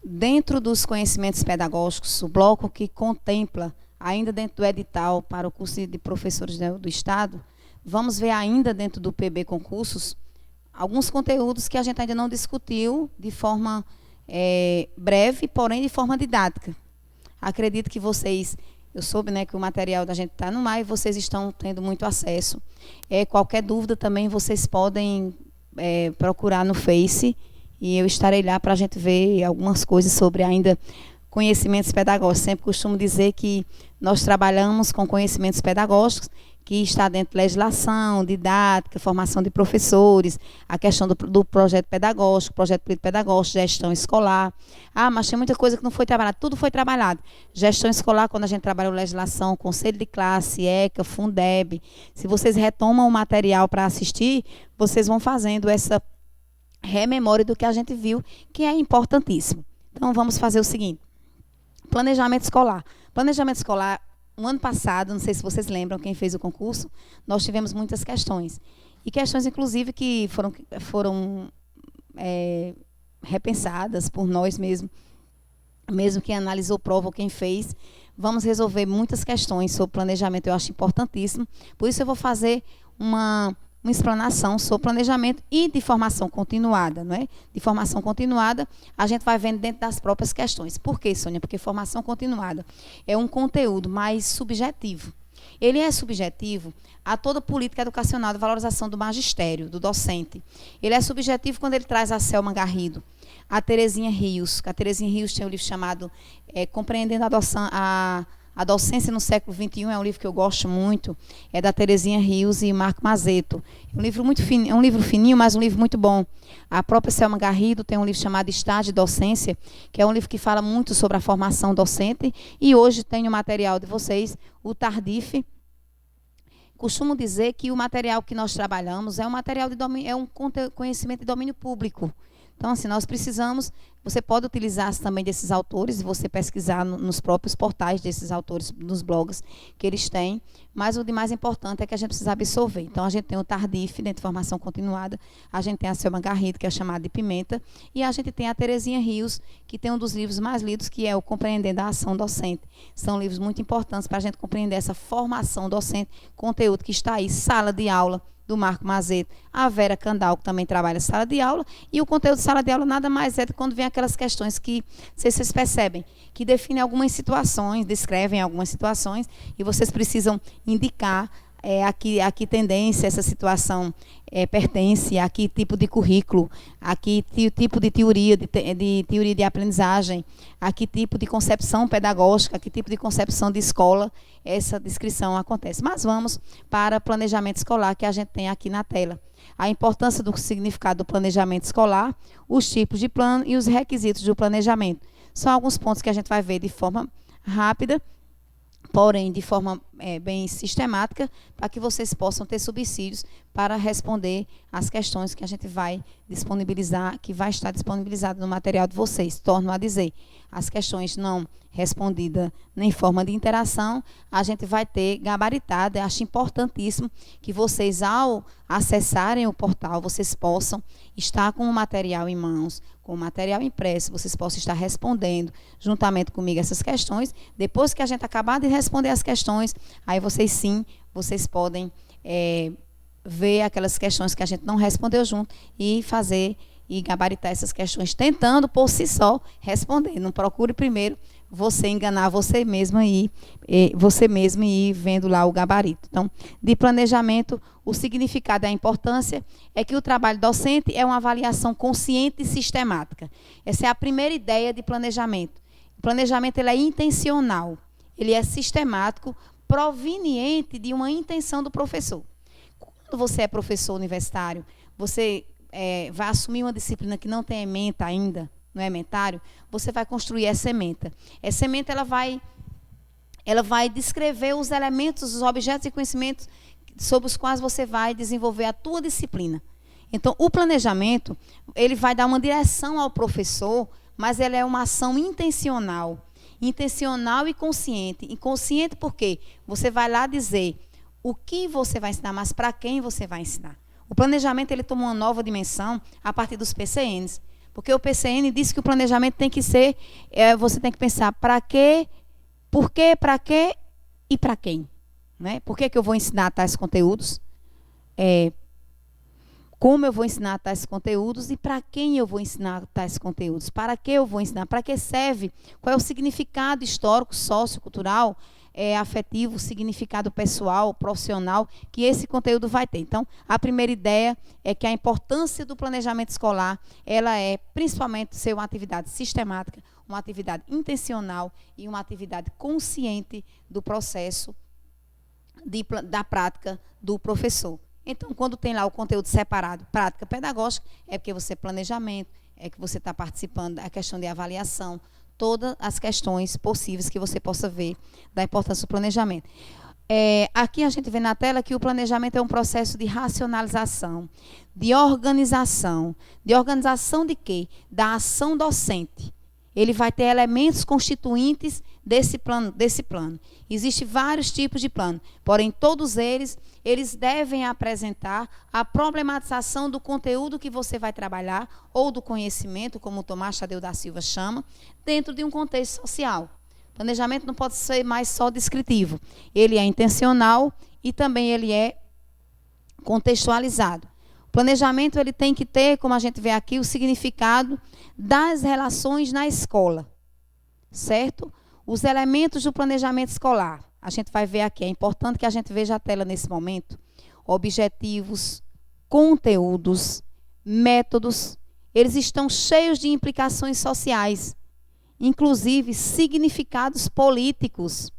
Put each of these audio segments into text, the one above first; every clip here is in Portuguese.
Dentro dos conhecimentos pedagógicos, o bloco que contempla, ainda dentro do edital para o curso de professores do Estado, vamos ver ainda dentro do PB Concursos, alguns conteúdos que a gente ainda não discutiu de forma breve, porém de forma didática. Acredito que vocês, eu soube, né, que o material da gente está no ar e vocês estão tendo muito acesso. Qualquer dúvida também vocês podem procurar no Face e eu estarei lá para a gente ver algumas coisas sobre ainda conhecimentos pedagógicos. Sempre costumo dizer que nós trabalhamos com conhecimentos pedagógicos, que está dentro de legislação, didática, formação de professores, a questão do projeto pedagógico, projeto político pedagógico, gestão escolar. Mas tem muita coisa que não foi trabalhada, tudo foi trabalhado. Gestão escolar, quando a gente trabalhou legislação, conselho de classe, ECA, Fundeb. Se vocês retomam o material para assistir, vocês vão fazendo essa rememória do que a gente viu, que é importantíssimo. Então, vamos fazer o seguinte. Planejamento escolar. Planejamento escolar, no ano passado, não sei se vocês lembram, quem fez o concurso, nós tivemos muitas questões. E questões, inclusive, que foram repensadas por nós mesmos, mesmo quem analisou prova ou quem fez. Vamos resolver muitas questões sobre planejamento, eu acho importantíssimo. Por isso, eu vou fazer uma explanação sobre planejamento e de formação continuada, não é? De formação continuada, a gente vai vendo dentro das próprias questões. Por quê, Sônia? Porque formação continuada é um conteúdo mais subjetivo. Ele é subjetivo a toda política educacional de valorização do magistério, do docente. Ele é subjetivo quando ele traz a Selma Garrido, a Terezinha Rios. A Terezinha Rios tem um livro chamado Compreendendo a Docência no Século XXI, é um livro que eu gosto muito, é da Terezinha Rios e Marco Mazeto. É um livro muito fininho, mas um livro muito bom. A própria Selma Garrido tem um livro chamado Estágio de Docência, que é um livro que fala muito sobre a formação docente, e hoje tem o material de vocês, o Tardif. Costumo dizer que o material que nós trabalhamos é um material conhecimento de domínio público. Então, assim, nós precisamos, você pode utilizar também desses autores, e você pesquisar nos próprios portais desses autores, nos blogs que eles têm, mas o de mais importante é que a gente precisa absorver. Então, a gente tem o Tardif, dentro de formação continuada, a gente tem a Selma Garrido, que é chamada de Pimenta, e a gente tem a Terezinha Rios, que tem um dos livros mais lidos, que é o Compreendendo a Ação Docente. São livros muito importantes para a gente compreender essa formação docente, conteúdo que está aí, sala de aula, do Marco Mazeto, a Vera Candal, que também trabalha sala de aula, e o conteúdo de sala de aula nada mais é do que quando vem aquelas questões que vocês percebem, que definem algumas situações, descrevem algumas situações, e vocês precisam indicar a que tendência essa situação pertence, a que tipo de currículo, a que tipo de teoria de aprendizagem, a que tipo de concepção pedagógica, a que tipo de concepção de escola essa descrição acontece. Mas vamos para planejamento escolar, que a gente tem aqui na tela. A importância do significado do planejamento escolar, os tipos de plano e os requisitos do planejamento. São alguns pontos que a gente vai ver de forma rápida, porém de forma bem sistemática, para que vocês possam ter subsídios para responder às questões que a gente vai disponibilizar, que vai estar disponibilizado no material de vocês. Torno a dizer, as questões não respondidas em forma de interação, a gente vai ter gabaritado. Eu acho importantíssimo que vocês, ao acessarem o portal, vocês possam estar com o material em mãos, com o material impresso, vocês possam estar respondendo juntamente comigo essas questões. Depois que a gente acabar de responder as questões, aí vocês podem ver aquelas questões que a gente não respondeu junto e fazer e gabaritar essas questões, tentando por si só responder. Não procure primeiro você enganar você mesmo e ir vendo lá o gabarito. Então, de planejamento, o significado e a importância é que o trabalho docente é uma avaliação consciente e sistemática. Essa é a primeira ideia de planejamento. O planejamento ele é intencional, ele é sistemático, proveniente de uma intenção do professor. Quando você é professor universitário, você vai assumir uma disciplina que não tem ementa ainda, no ementário, você vai construir essa ementa. Essa ementa ela vai descrever os elementos, os objetos e conhecimentos sobre os quais você vai desenvolver a tua disciplina. Então, o planejamento, ele vai dar uma direção ao professor, mas ele é uma ação intencional e consciente. Inconsciente porque você vai lá dizer o que você vai ensinar, mas para quem você vai ensinar. O planejamento ele toma uma nova dimensão a partir dos PCNs. Porque o PCN diz que o planejamento tem que ser, você tem que pensar para quê, por quê, para quê e para quem. Né? Por que eu vou ensinar tais conteúdos? Como eu vou ensinar tais conteúdos e para quem eu vou ensinar tais conteúdos? Para que eu vou ensinar? Para que serve? Qual é o significado histórico, sociocultural, afetivo, significado pessoal, profissional que esse conteúdo vai ter? Então, a primeira ideia é que a importância do planejamento escolar, ela é principalmente ser uma atividade sistemática, uma atividade intencional e uma atividade consciente do processo da prática do professor. Então, quando tem lá o conteúdo separado, prática pedagógica, é porque você planejamento, é que você está participando da questão de avaliação, todas as questões possíveis que você possa ver da importância do planejamento. Aqui a gente vê na tela que o planejamento é um processo de racionalização, de organização de quê? Da ação docente. Ele vai ter elementos constituintes desse plano. Existem vários tipos de plano, porém todos eles devem apresentar a problematização do conteúdo que você vai trabalhar, ou do conhecimento, como o Tomás Tadeu da Silva chama, dentro de um contexto social. Planejamento não pode ser mais só descritivo. Ele é intencional e também ele é contextualizado. O planejamento ele tem que ter, como a gente vê aqui, o significado das relações na escola, certo? Os elementos do planejamento escolar. A gente vai ver aqui, é importante que a gente veja a tela nesse momento. Objetivos, conteúdos, métodos, eles estão cheios de implicações sociais, inclusive significados políticos.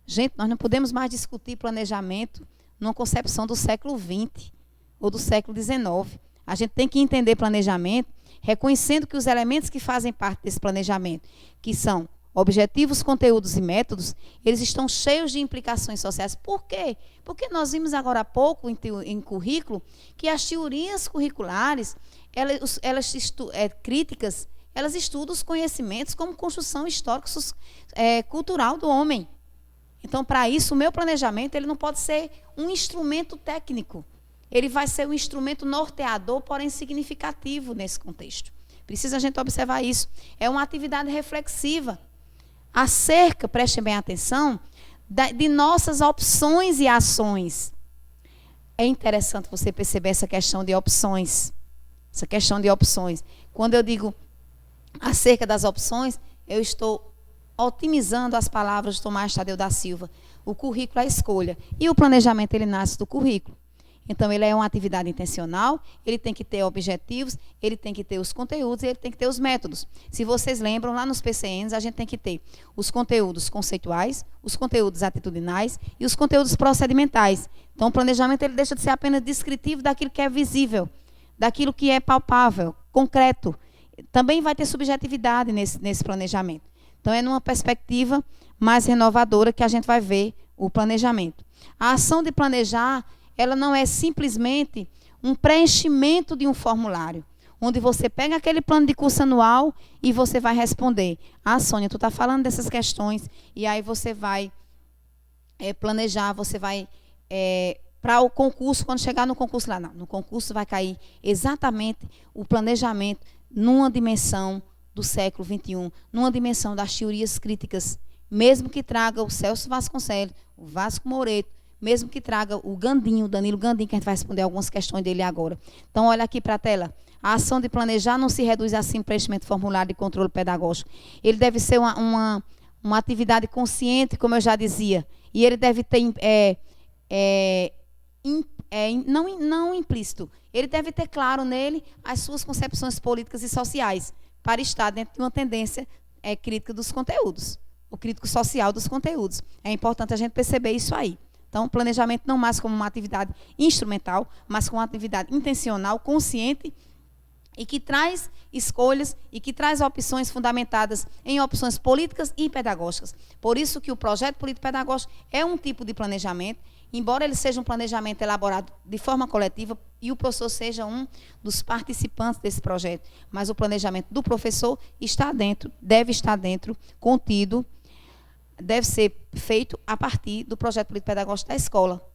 Gente, nós não podemos mais discutir planejamento numa concepção do século XX ou do século XIX. A gente tem que entender planejamento, reconhecendo que os elementos que fazem parte desse planejamento, que são objetivos, conteúdos e métodos, eles estão cheios de implicações sociais. Por quê? Porque nós vimos agora há pouco em currículo que as teorias curriculares, críticas, elas estudam os conhecimentos como construção histórica, cultural do homem. Então, para isso, o meu planejamento ele não pode ser um instrumento técnico. Ele vai ser um instrumento norteador, porém significativo nesse contexto. Precisa a gente observar isso. É uma atividade reflexiva acerca, prestem bem atenção, de nossas opções e ações. É interessante você perceber essa questão de opções. Essa questão de opções. Quando eu digo acerca das opções, eu estou otimizando as palavras de Tomás Tadeu da Silva. O currículo é a escolha. E o planejamento, ele nasce do currículo. Então, ele é uma atividade intencional, ele tem que ter objetivos, ele tem que ter os conteúdos e ele tem que ter os métodos. Se vocês lembram, lá nos PCNs, a gente tem que ter os conteúdos conceituais, os conteúdos atitudinais e os conteúdos procedimentais. Então, o planejamento ele deixa de ser apenas descritivo daquilo que é visível, daquilo que é palpável, concreto. Também vai ter subjetividade nesse planejamento. Então, é numa perspectiva mais renovadora que a gente vai ver o planejamento. A ação de planejar, ela não é simplesmente um preenchimento de um formulário, onde você pega aquele plano de curso anual e você vai responder. Sônia, tu está falando dessas questões, e aí você vai planejar, você vai para o concurso, quando chegar no concurso lá. Não, no concurso vai cair exatamente o planejamento numa dimensão do século XXI, numa dimensão das teorias críticas, mesmo que traga o Celso Vasconcelos, o Vasco Moreto, mesmo que traga o Gandinho, o Danilo Gandinho, que a gente vai responder algumas questões dele agora. Então, olha aqui para a tela. A ação de planejar não se reduz a simples preenchimento de formulário de controle pedagógico. Ele deve ser uma atividade consciente, como eu já dizia. E ele deve ter, não implícito, ele deve ter claro nele as suas concepções políticas e sociais, para estar dentro de uma tendência crítica dos conteúdos, o crítico social dos conteúdos. É importante a gente perceber isso aí. Então, o planejamento não mais como uma atividade instrumental, mas como uma atividade intencional, consciente, e que traz escolhas e que traz opções fundamentadas em opções políticas e pedagógicas. Por isso que o projeto político-pedagógico é um tipo de planejamento, embora ele seja um planejamento elaborado de forma coletiva e o professor seja um dos participantes desse projeto, mas o planejamento do professor está dentro, deve estar dentro, contido, deve ser feito a partir do projeto político-pedagógico da escola.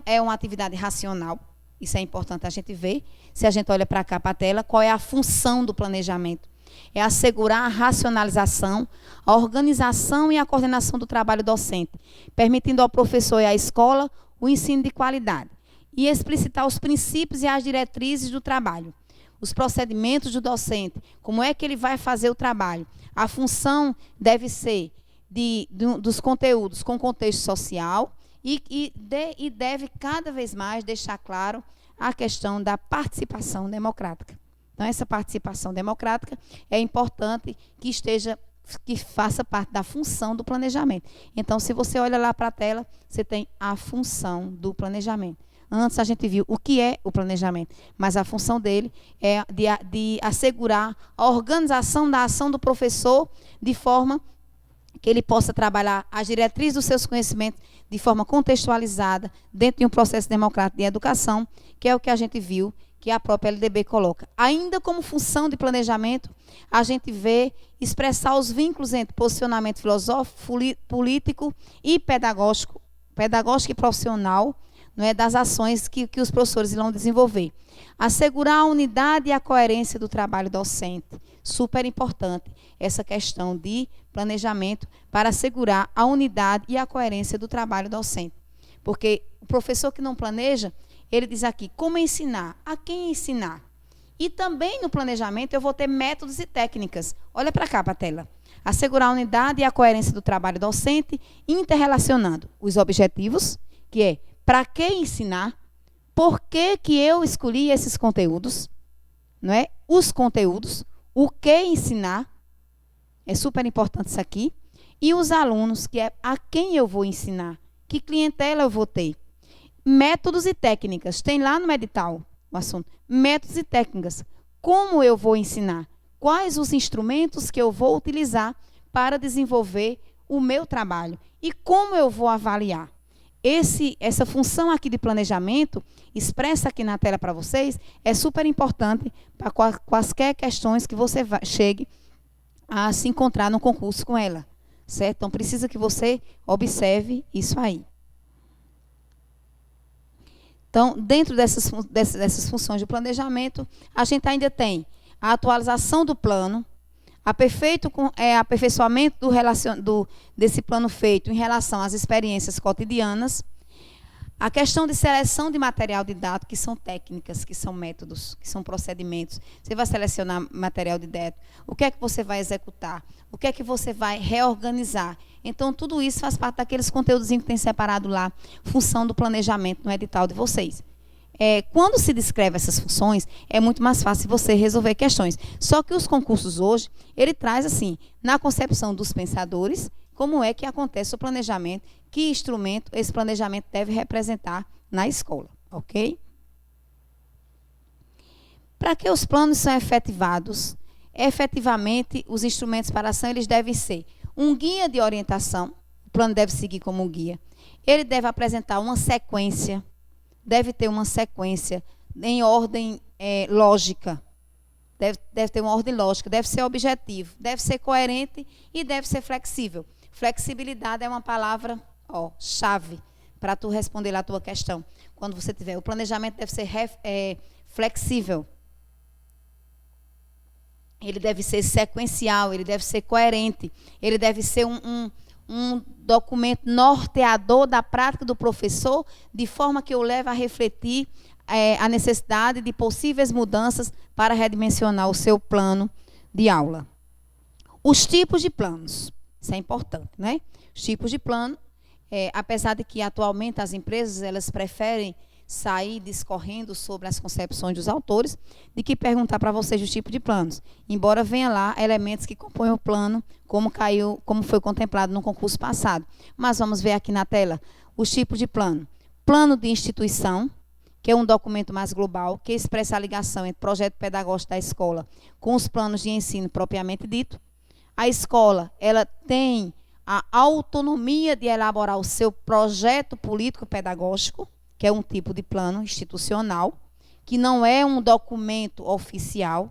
É uma atividade racional, Isso é importante a gente ver. Se a gente olha para cá, para a tela, qual é a função do planejamento? É assegurar a racionalização, a organização e a coordenação do trabalho docente, permitindo ao professor e à escola o ensino de qualidade e explicitar os princípios e as diretrizes do trabalho, os procedimentos do docente, como é que ele vai fazer o trabalho. A função deve ser dos conteúdos com contexto social e deve cada vez mais deixar claro a questão da participação democrática. Então, essa participação democrática é importante que faça parte da função do planejamento. Então, se você olha lá para a tela, você tem a função do planejamento. Antes a gente viu o que é o planejamento, mas a função dele é de assegurar a organização da ação do professor de forma que ele possa trabalhar as diretrizes dos seus conhecimentos de forma contextualizada dentro de um processo democrático de educação, que é o que a gente viu que a própria LDB coloca. Ainda como função de planejamento, a gente vê expressar os vínculos entre posicionamento filosófico, político e pedagógico e profissional, não é, das ações que os professores irão desenvolver. Assegurar a unidade e a coerência do trabalho docente. Super importante essa questão de planejamento para assegurar a unidade e a coerência do trabalho docente. Porque o professor que não planeja, ele diz aqui, como ensinar? A quem ensinar? E também no planejamento eu vou ter métodos e técnicas. Olha para cá, para a tela. Assegurar a unidade e a coerência do trabalho docente, interrelacionando os objetivos, que é para que ensinar, por que eu escolhi esses conteúdos, não é? Os conteúdos, o que ensinar, é super importante isso aqui, e os alunos, que é a quem eu vou ensinar, que clientela eu vou ter. Métodos e técnicas, tem lá no edital o assunto, métodos e técnicas, como eu vou ensinar, quais os instrumentos que eu vou utilizar para desenvolver o meu trabalho e como eu vou avaliar. Essa função aqui de planejamento, expressa aqui na tela para vocês, é super importante para quaisquer questões que você chegue a se encontrar no concurso com ela, certo? Então, precisa que você observe isso aí. Então, dentro dessas funções de planejamento, a gente ainda tem a atualização do plano, aperfeiçoamento desse plano feito em relação às experiências cotidianas, a questão de seleção de material didático, que são técnicas, que são métodos, que são procedimentos. Você vai selecionar material didático, o que é que você vai executar, o que é que você vai reorganizar. Então, tudo isso faz parte daqueles conteúdos que tem separado lá, função do planejamento no edital de vocês. Quando se descreve essas funções, é muito mais fácil você resolver questões. Só que os concursos hoje, ele traz assim, na concepção dos pensadores, como é que acontece o planejamento, que instrumento esse planejamento deve representar na escola, ok? Para que os planos sejam efetivados, efetivamente, os instrumentos para ação, eles devem ser um guia de orientação, o plano deve seguir como um guia, ele deve apresentar uma sequência, deve ter uma sequência em ordem lógica, deve ter uma ordem lógica, deve ser objetivo, deve ser coerente e deve ser flexível. Flexibilidade é uma palavra chave para tu responder lá a tua questão. Quando você tiver, o planejamento deve ser flexível. Ele deve ser sequencial, ele deve ser coerente, ele deve ser um documento norteador da prática do professor, de forma que eu leve a refletir a necessidade de possíveis mudanças para redimensionar o seu plano de aula. Os tipos de planos, isso é importante, né? Os tipos de plano, apesar de que atualmente as empresas elas preferem sair discorrendo sobre as concepções dos autores, de que perguntar para vocês os tipos de planos. Embora venha lá elementos que compõem o plano, como foi contemplado no concurso passado. Mas vamos ver aqui na tela os tipos de plano. Plano de instituição, que é um documento mais global, que expressa a ligação entre o projeto pedagógico da escola com os planos de ensino propriamente dito. A escola, ela tem a autonomia de elaborar o seu projeto político-pedagógico, que é um tipo de plano institucional, que não é um documento oficial.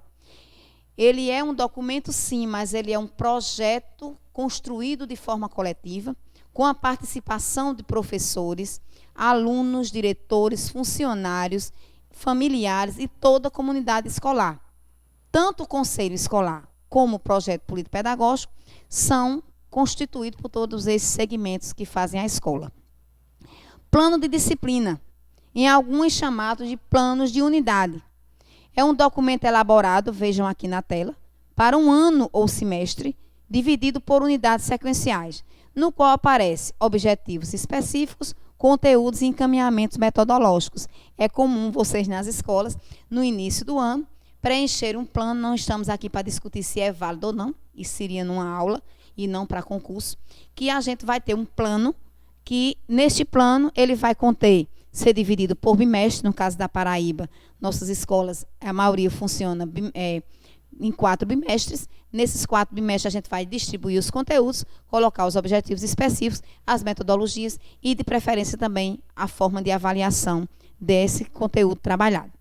Ele é um documento, sim, mas ele é um projeto construído de forma coletiva, com a participação de professores, alunos, diretores, funcionários familiares e toda a comunidade escolar. Tanto o conselho escolar como o projeto político-pedagógico são constituídos por todos esses segmentos que fazem a escola. Plano de disciplina, em alguns chamados de planos de unidade. É um documento elaborado, vejam aqui na tela, para um ano ou semestre, dividido por unidades sequenciais, no qual aparecem objetivos específicos, conteúdos e encaminhamentos metodológicos. É comum vocês nas escolas, no início do ano, preencher um plano. Não estamos aqui para discutir se é válido ou não, isso seria numa aula e não para concurso, que a gente vai ter um plano, que neste plano ele vai conter, ser dividido por bimestre. No caso da Paraíba, nossas escolas, a maioria funciona em 4 bimestres. Nesses 4 bimestres a gente vai distribuir os conteúdos, colocar os objetivos específicos, as metodologias e, de preferência, também a forma de avaliação desse conteúdo trabalhado.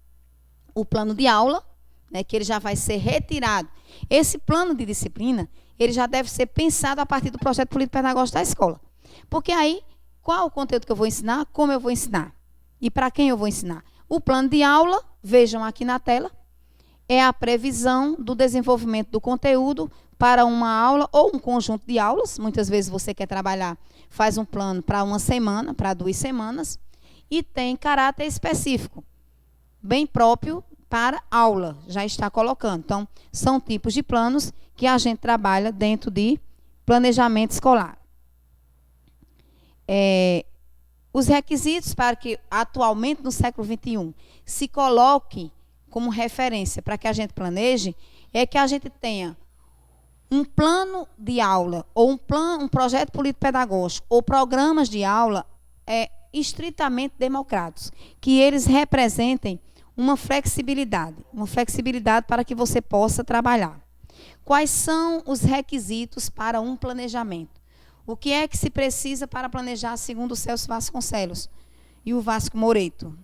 O plano de aula, né, que ele já vai ser retirado. Esse plano de disciplina, ele já deve ser pensado a partir do projeto político-pedagógico da escola. Porque aí, qual o conteúdo que eu vou ensinar, como eu vou ensinar e para quem eu vou ensinar. O plano de aula, vejam aqui na tela, é a previsão do desenvolvimento do conteúdo para uma aula ou um conjunto de aulas. Muitas vezes você quer trabalhar, faz um plano para uma semana, para 2 semanas, e tem caráter específico, bem próprio para aula, já está colocando. Então, são tipos de planos que a gente trabalha dentro de planejamento escolar. Os requisitos para que, atualmente, no século XXI, se coloque como referência para que a gente planeje, é que a gente tenha um plano de aula, ou um projeto político-pedagógico, ou programas de aula estritamente democráticos, que eles representem uma flexibilidade para que você possa trabalhar. Quais são os requisitos para um planejamento? O que é que se precisa para planejar, segundo o Celso Vasconcelos e o Vasco Moreto?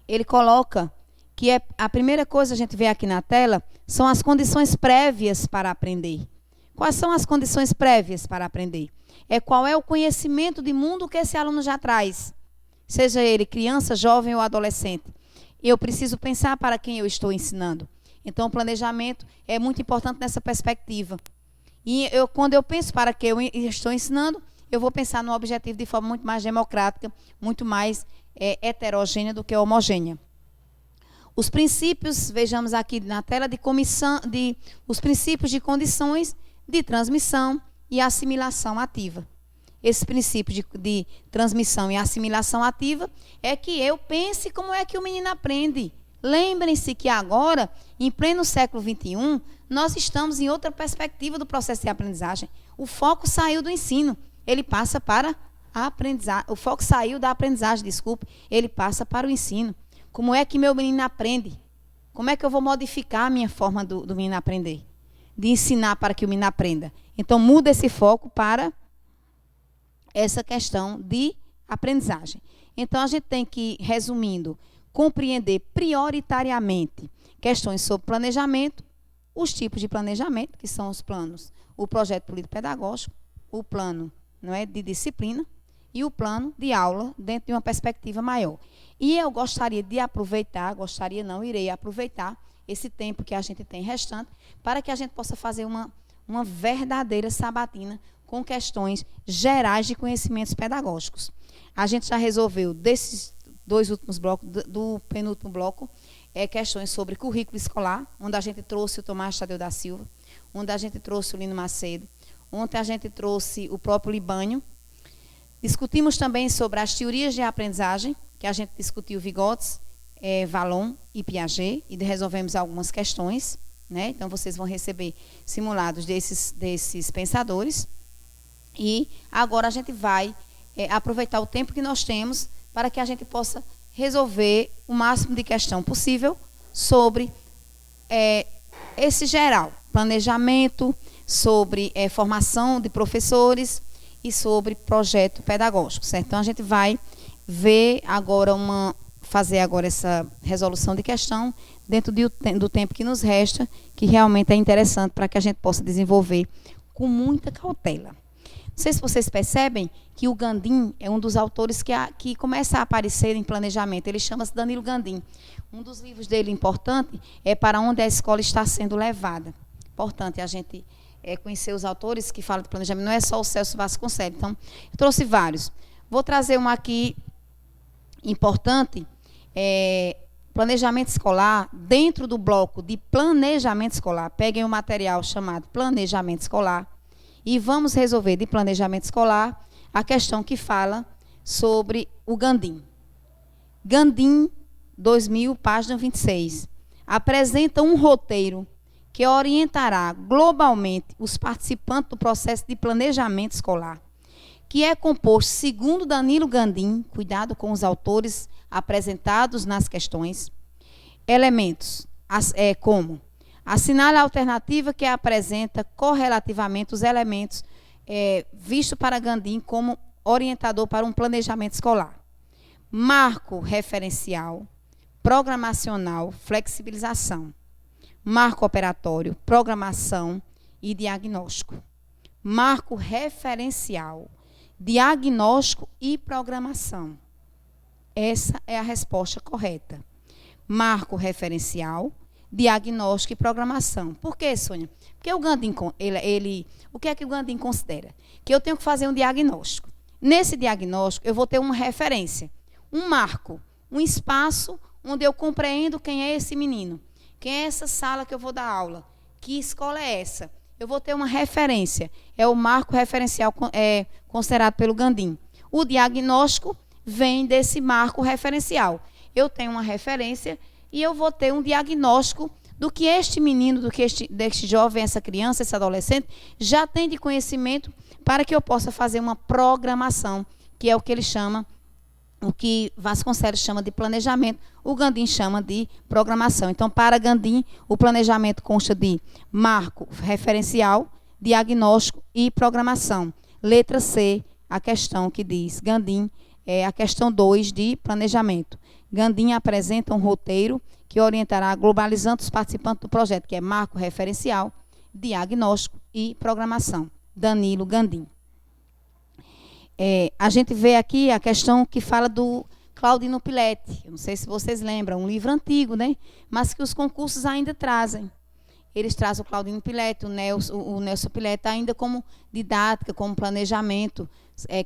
Ele coloca que a primeira coisa a gente vê aqui na tela são as condições prévias para aprender. Quais são as condições prévias para aprender? Qual é o conhecimento de mundo que esse aluno já traz? Seja ele criança, jovem ou adolescente. Eu preciso pensar para quem eu estou ensinando. Então, o planejamento é muito importante nessa perspectiva. E quando eu penso para quem eu estou ensinando, eu vou pensar no objetivo de forma muito mais democrática, muito mais heterogênea do que homogênea. Os princípios, vejamos aqui na tela, os princípios de condições de transmissão e assimilação ativa. Esse princípio de transmissão e assimilação ativa é que eu pense como é que o menino aprende. Lembrem-se que agora, em pleno século XXI, nós estamos em outra perspectiva do processo de aprendizagem. O foco saiu do ensino, ele passa para a aprendizagem. O foco saiu da aprendizagem, desculpe, ele passa para o ensino. Como é que meu menino aprende? Como é que eu vou modificar a minha forma do menino aprender? De ensinar para que o menino aprenda. Então, muda esse foco para essa questão de aprendizagem. Então, a gente tem que, resumindo, compreender prioritariamente questões sobre planejamento, os tipos de planejamento, que são os planos, o projeto político-pedagógico, o plano de disciplina e o plano de aula dentro de uma perspectiva maior. E eu gostaria de aproveitar, irei aproveitar esse tempo que a gente tem restante para que a gente possa fazer uma verdadeira sabatina com questões gerais de conhecimentos pedagógicos. A gente já resolveu, desses 2 últimos blocos, do penúltimo bloco, questões sobre currículo escolar, onde a gente trouxe o Tomás Tadeu da Silva, onde a gente trouxe o Lino Macedo, ontem a gente trouxe o próprio Libânio. Discutimos também sobre as teorias de aprendizagem, que a gente discutiu Vygotsky, Vallon e Piaget, e resolvemos algumas questões, né? Então, vocês vão receber simulados desses pensadores. E agora a gente vai aproveitar o tempo que nós temos para que a gente possa resolver o máximo de questão possível sobre esse geral, planejamento, sobre formação de professores e sobre projeto pedagógico, certo? Então, a gente vai ver agora fazer agora essa resolução de questão dentro do tempo que nos resta, que realmente é interessante para que a gente possa desenvolver com muita cautela. Não sei se vocês percebem que o Gandim é um dos autores que começa a aparecer em planejamento. Ele chama-se Danilo Gandim. Um dos livros dele importante é Para Onde a Escola Está Sendo Levada. Importante a gente conhecer os autores que falam de planejamento. Não é só o Celso Vasconcelos. Então, eu trouxe vários. Vou trazer uma aqui importante. Planejamento escolar, dentro do bloco de planejamento escolar. Peguem o material chamado planejamento escolar e vamos resolver de planejamento escolar a questão que fala sobre o Gandim. Gandim, 2000, página 26. Apresenta um roteiro que orientará globalmente os participantes do processo de planejamento escolar, que é composto, segundo Danilo Gandim, cuidado com os autores apresentados nas questões, elementos como assinale a alternativa que apresenta correlativamente os elementos visto para Gandim como orientador para um planejamento escolar. Marco referencial, programacional, flexibilização. Marco operatório, programação e diagnóstico. Marco referencial, diagnóstico e programação. Essa é a resposta correta. Marco referencial, diagnóstico e programação. Por quê, Sônia? Porque o Gandim, o que é que o Gandim considera? Que eu tenho que fazer um diagnóstico. Nesse diagnóstico, eu vou ter uma referência, um marco, um espaço onde eu compreendo quem é esse menino, quem é essa sala que eu vou dar aula, que escola é essa. Eu vou ter uma referência. É o marco referencial considerado pelo Gandim. O diagnóstico vem desse marco referencial. Eu tenho uma referência e eu vou ter um diagnóstico do que este menino, do que deste jovem, essa criança, esse adolescente, já tem de conhecimento para que eu possa fazer uma programação, que é o que ele chama, o que Vasconcelos chama de planejamento, o Gandim chama de programação. Então, para Gandim, o planejamento consta de marco referencial, diagnóstico e programação. Letra C, a questão que diz Gandim, é a questão 2 de planejamento. Gandim apresenta um roteiro que orientará globalizando os participantes do projeto, que é marco referencial, diagnóstico e programação. Danilo Gandim. A gente vê aqui a questão que fala do Claudino Piletti. Eu não sei se vocês lembram, um livro antigo, né? Mas que os concursos ainda trazem. Eles trazem o Claudino Piletti, o Nelson Piletti, ainda como didática, como planejamento.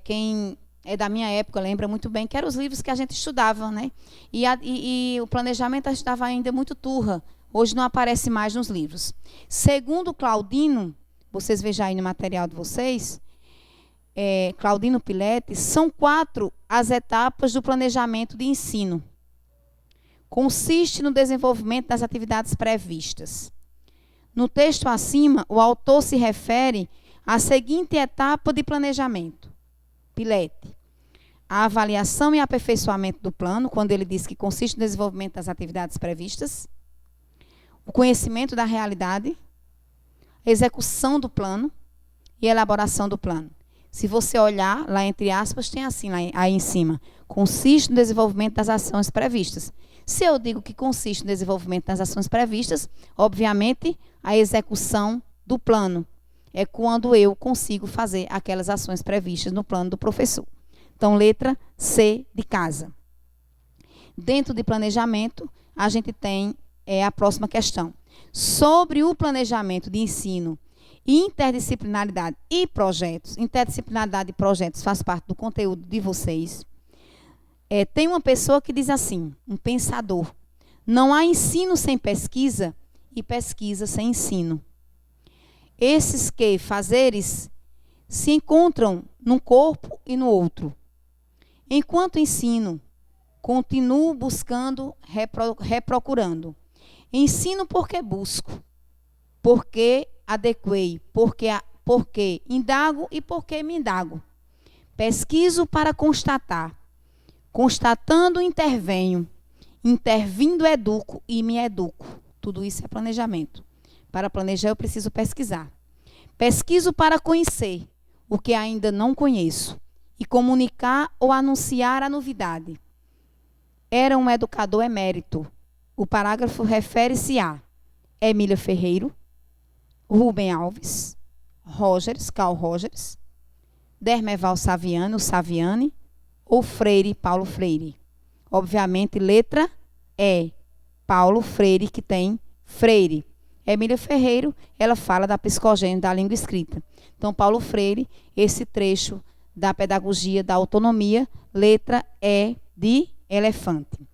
Quem é da minha época lembra muito bem que eram os livros que a gente estudava, né? E o planejamento a gente estava ainda muito turra. Hoje não aparece mais nos livros. Segundo Claudino, vocês vejam aí no material de vocês, Claudino Piletti, são 4 as etapas do planejamento de ensino. Consiste no desenvolvimento das atividades previstas. No texto acima, o autor se refere à seguinte etapa de planejamento. Piletti. A avaliação e aperfeiçoamento do plano, quando ele diz que consiste no desenvolvimento das atividades previstas. O conhecimento da realidade. Execução do plano e elaboração do plano. Se você olhar, lá entre aspas, tem assim, aí em cima. Consiste no desenvolvimento das ações previstas. Se eu digo que consiste no desenvolvimento das ações previstas, obviamente, a execução do plano é quando eu consigo fazer aquelas ações previstas no plano do professor. Então, letra C de casa. Dentro de planejamento, a gente tem a próxima questão. Sobre o planejamento de ensino, interdisciplinaridade e projetos. Interdisciplinaridade e projetos faz parte do conteúdo de vocês. Tem uma pessoa que diz assim, um pensador: não há ensino sem pesquisa e pesquisa sem ensino. Esses que fazeres se encontram num corpo e no outro. Enquanto ensino, continuo buscando, reprocurando. Ensino porque busco, porque adequei, porque indago e porque me indago. Pesquiso para constatar. Constatando, intervenho. Intervindo, educo e me educo. Tudo isso é planejamento. Para planejar, eu preciso pesquisar. Pesquiso para conhecer o que ainda não conheço e comunicar ou anunciar a novidade. Era um educador emérito. O parágrafo refere-se a Emília Ferreiro, Rubem Alves, Carl Rogers, Dermeval Saviani, o Saviani, ou Freire, Paulo Freire? Obviamente, letra E, Paulo Freire, que tem Freire. Emília Ferreiro, ela fala da psicogênese da língua escrita. Então, Paulo Freire, esse trecho da pedagogia da autonomia, letra E de elefante.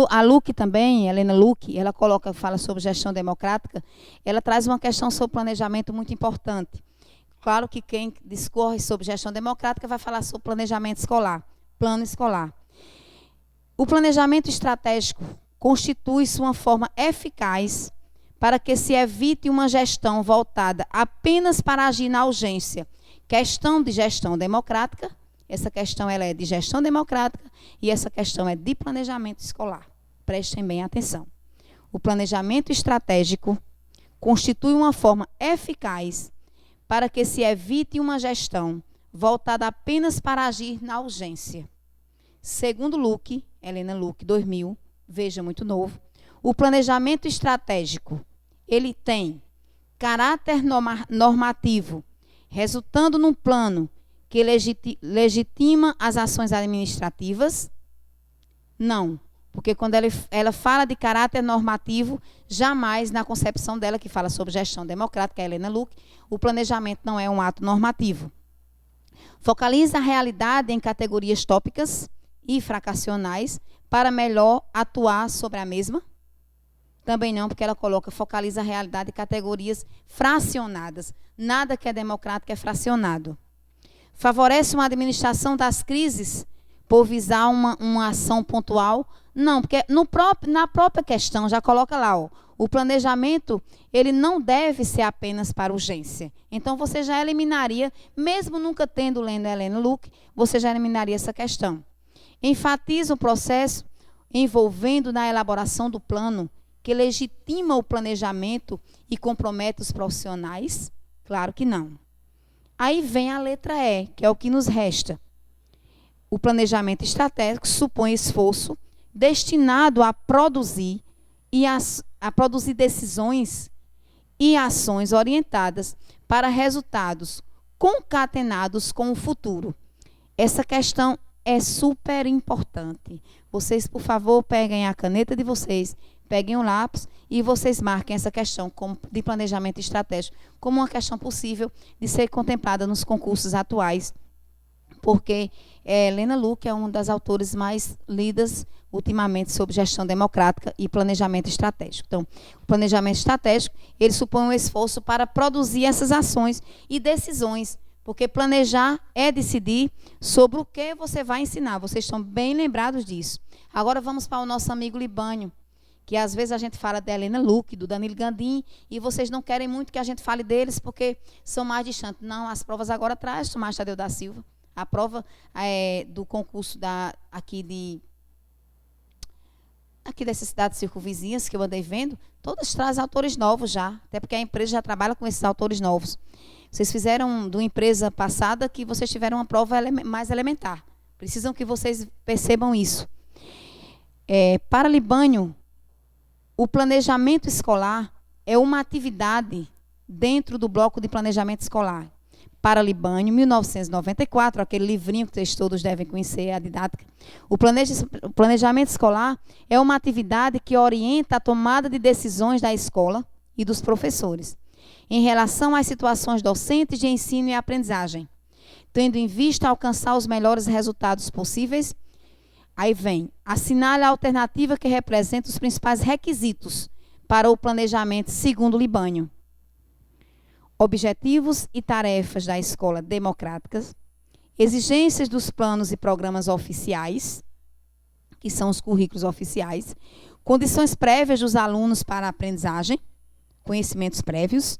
A Luque também, Helena Luque, ela fala sobre gestão democrática, ela traz uma questão sobre planejamento muito importante. Claro que quem discorre sobre gestão democrática vai falar sobre planejamento escolar, plano escolar. O planejamento estratégico constitui-se uma forma eficaz para que se evite uma gestão voltada apenas para agir na urgência. Questão de gestão democrática, essa questão ela é de gestão democrática e essa questão é de planejamento escolar. Prestem bem atenção. O planejamento estratégico constitui uma forma eficaz para que se evite uma gestão voltada apenas para agir na urgência. Segundo Luque, Helena Luque, 2000, veja, muito novo, o planejamento estratégico, ele tem caráter normativo, resultando num plano que legitima as ações administrativas? Não, porque quando ela fala de caráter normativo, jamais na concepção dela, que fala sobre gestão democrática, a Helena Luque, o planejamento não é um ato normativo. Focaliza a realidade em categorias tópicas e fraccionais para melhor atuar sobre a mesma? Também não, porque ela focaliza a realidade em categorias fracionadas. Nada que é democrático é fracionado. Favorece uma administração das crises por visar uma ação pontual? Não, porque na própria questão já coloca lá, ó, o planejamento ele não deve ser apenas para urgência. Então você já eliminaria, mesmo nunca tendo lendo a Helena Luque, você já eliminaria essa questão. Enfatiza o processo envolvendo na elaboração do plano que legitima o planejamento e compromete os profissionais? Claro que não. Aí vem a letra E, que é o que nos resta. O planejamento estratégico supõe esforço destinado a produzir produzir decisões e ações orientadas para resultados concatenados com o futuro. Essa questão é super importante. Vocês, por favor, peguem a caneta de vocês, peguem um lápis e vocês marquem essa questão de planejamento estratégico como uma questão possível de ser contemplada nos concursos atuais, porque Helena Luque é uma das autores mais lidas ultimamente sobre gestão democrática e planejamento estratégico. Então, o planejamento estratégico, ele supõe um esforço para produzir essas ações e decisões, porque planejar é decidir sobre o que você vai ensinar. Vocês estão bem lembrados disso. Agora vamos para o nosso amigo Libânio, que às vezes a gente fala da Helena Luque, do Danilo Gandim, e vocês não querem muito que a gente fale deles porque são mais distantes. Não, as provas agora traz Tomás Tadeu da Silva. A prova do concurso aqui dessas cidades circunvizinhas que eu andei vendo, todas trazem autores novos já, até porque a empresa já trabalha com esses autores novos. Vocês fizeram de uma empresa passada que vocês tiveram uma prova mais elementar. Precisam que vocês percebam isso. Para Libânio, o planejamento escolar é uma atividade dentro do bloco de planejamento escolar. Para Libânio, 1994, aquele livrinho que vocês todos devem conhecer, a didática. O planejamento escolar é uma atividade que orienta a tomada de decisões da escola e dos professores em relação às situações docentes de ensino e aprendizagem, tendo em vista alcançar os melhores resultados possíveis. Aí vem, assinale a alternativa que representa os principais requisitos para o planejamento segundo Libânio. Objetivos e tarefas da escola democráticas, exigências dos planos e programas oficiais, que são os currículos oficiais, condições prévias dos alunos para a aprendizagem, conhecimentos prévios,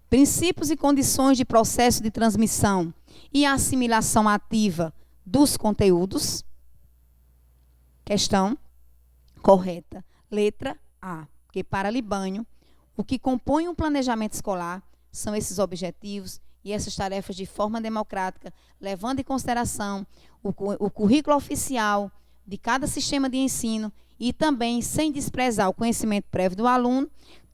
princípios e condições de processo de transmissão e assimilação ativa dos conteúdos. Questão correta, letra A, porque para Libânio, o que compõe um planejamento escolar são esses objetivos e essas tarefas de forma democrática, levando em consideração o currículo oficial de cada sistema de ensino e também sem desprezar o conhecimento prévio do aluno,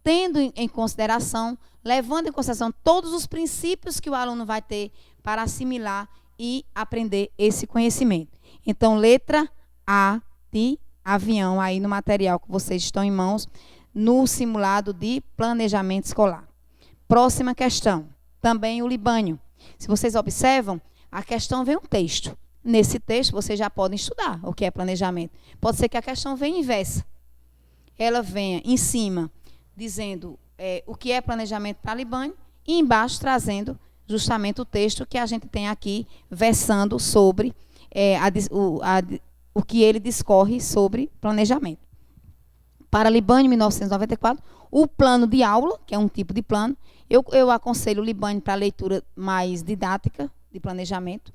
tendo em consideração, levando em consideração todos os princípios que o aluno vai ter para assimilar e aprender esse conhecimento. Então, letra A de avião, aí no material que vocês estão em mãos, no simulado de planejamento escolar. Próxima questão, também o libânio. Se vocês observam, a questão vem um texto. Nesse texto, vocês já podem estudar o que é planejamento. Pode ser que a questão venha inversa. Ela venha em cima, dizendo o que é planejamento para libânio, e embaixo trazendo justamente o texto que a gente tem aqui, versando sobre o que ele discorre sobre planejamento. Para libânio, 1994, o plano de aula, que é um tipo de plano, eu aconselho o libânio para leitura mais didática de planejamento.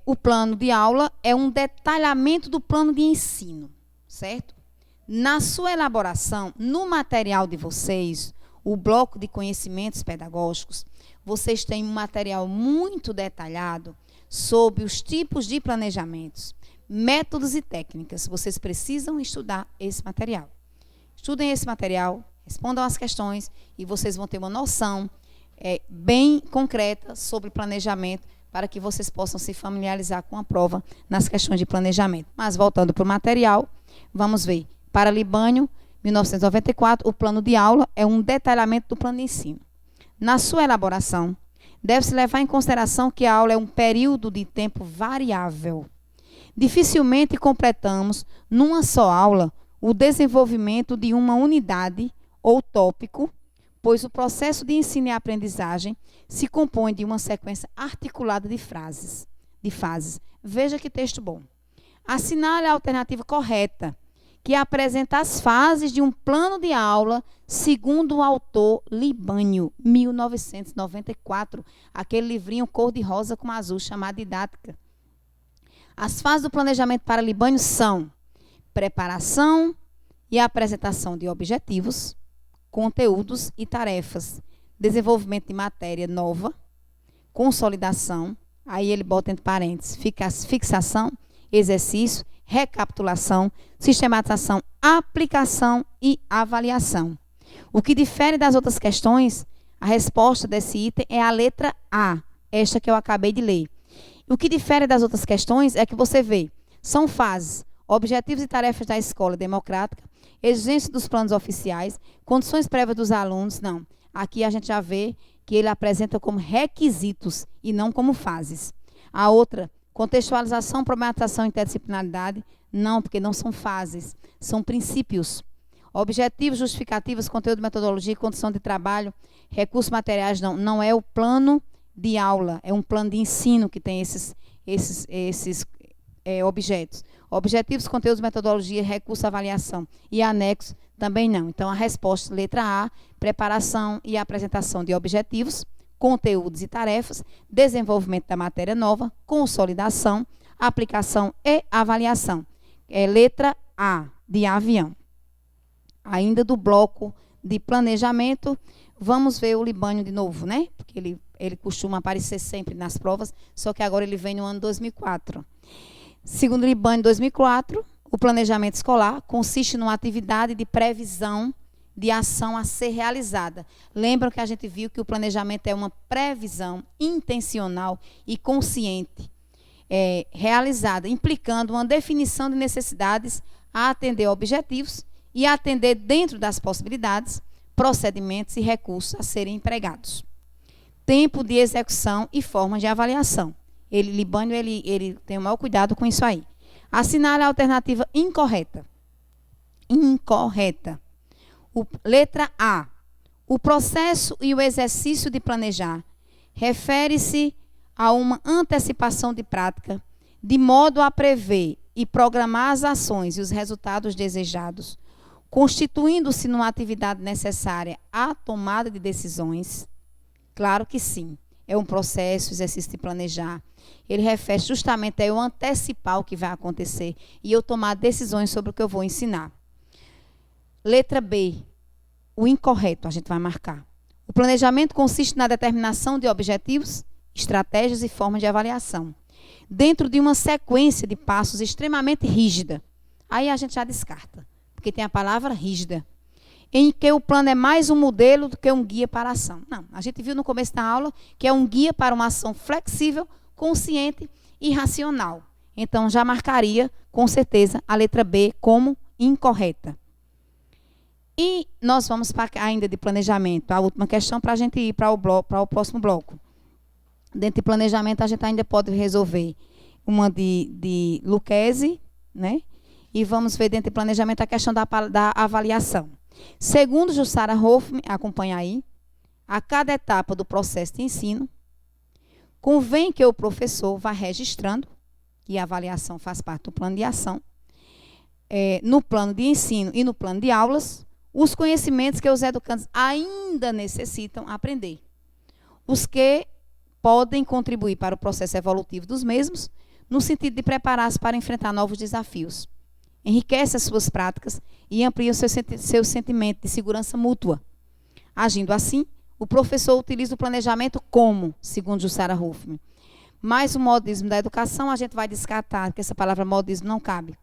O plano de aula é um detalhamento do plano de ensino, certo? Na sua elaboração, no material de vocês, o bloco de conhecimentos pedagógicos, vocês têm um material muito detalhado sobre os tipos de planejamentos, métodos e técnicas. Vocês precisam estudar esse material. Estudem esse material, respondam as questões e vocês vão ter uma noção bem concreta sobre planejamento para que vocês possam se familiarizar com a prova nas questões de planejamento. Mas voltando para o material, vamos ver. Para libânio, 1994, o plano de aula é um detalhamento do plano de ensino. Na sua elaboração, deve-se levar em consideração que a aula é um período de tempo variável. Dificilmente completamos, numa só aula, o desenvolvimento de uma unidade ou tópico, pois o processo de ensino e aprendizagem se compõe de uma sequência articulada de fases. Veja que texto bom. Assinale a alternativa correta, que apresenta as fases de um plano de aula segundo o autor Libânio, 1994, aquele livrinho cor-de-rosa com azul chamado Didática. As fases do planejamento para Libânio são preparação e apresentação de objetivos, conteúdos e tarefas, desenvolvimento de matéria nova, consolidação, aí ele bota entre parênteses, fixação, exercício, recapitulação, sistematização, aplicação e avaliação. O que difere das outras questões, a resposta desse item é a letra A, esta que eu acabei de ler. O que difere das outras questões é que você vê, são fases, objetivos e tarefas da escola democrática, exigência dos planos oficiais, condições prévias dos alunos, não. Aqui a gente já vê que ele apresenta como requisitos e não como fases. A outra, contextualização, problematização e interdisciplinaridade, não, porque não são fases, são princípios. Objetivos, justificativos, conteúdo, metodologia, condição de trabalho, recursos materiais, não é o plano de aula, é um plano de ensino que tem esses objetos. Objetivos, conteúdos, metodologia, recurso, avaliação e anexo também não. Então, a resposta, letra A, preparação e apresentação de objetivos, conteúdos e tarefas, desenvolvimento da matéria nova, consolidação, aplicação e avaliação. Letra A, de avião. Ainda do bloco de planejamento, vamos ver o Libânio de novo, né? Porque ele costuma aparecer sempre nas provas, só que agora ele vem no ano 2004. Segundo o Libânio 2004, o planejamento escolar consiste numa atividade de previsão de ação a ser realizada. Lembram que a gente viu que o planejamento é uma previsão intencional e consciente, realizada, implicando uma definição de necessidades a atender objetivos e a atender dentro das possibilidades, procedimentos e recursos a serem empregados. Tempo de execução e formas de avaliação. Libânio, ele tem o maior cuidado com isso aí. Assinale a alternativa incorreta. Incorreta. Letra A. O processo e o exercício de planejar refere-se a uma antecipação de prática, de modo a prever e programar as ações e os resultados desejados, constituindo-se numa atividade necessária à tomada de decisões. Claro que sim. É um processo, exercício de planejar. Ele refere justamente a eu antecipar o que vai acontecer e eu tomar decisões sobre o que eu vou ensinar. Letra B, o incorreto, a gente vai marcar. O planejamento consiste na determinação de objetivos, estratégias e formas de avaliação, dentro de uma sequência de passos extremamente rígida. Aí a gente já descarta, porque tem a palavra rígida. em que o plano é mais um modelo do que um guia para a ação. Não, a gente viu no começo da aula que é um guia para uma ação flexível, consciente e racional. Então, já marcaria, com certeza, a letra B como incorreta. E nós vamos para ainda de planejamento, a última questão para a gente ir para o próximo bloco. Dentro de planejamento, a gente ainda pode resolver uma de Lucchesi, né? E vamos ver dentro de planejamento a questão da avaliação. Segundo Jussara Hoffmann, acompanha aí, a cada etapa do processo de ensino, convém que o professor vá registrando, e a avaliação faz parte do plano de ação, no plano de ensino e no plano de aulas, os conhecimentos que os educandos ainda necessitam aprender. Os que podem contribuir para o processo evolutivo dos mesmos, no sentido de preparar-se para enfrentar novos desafios. Enriquece as suas práticas e amplia o seu sentimento de segurança mútua. Agindo assim, o professor utiliza o planejamento como, segundo Jussara Hoffmann. Mas o modismo da educação, a gente vai descartar, porque essa palavra modismo não cabe.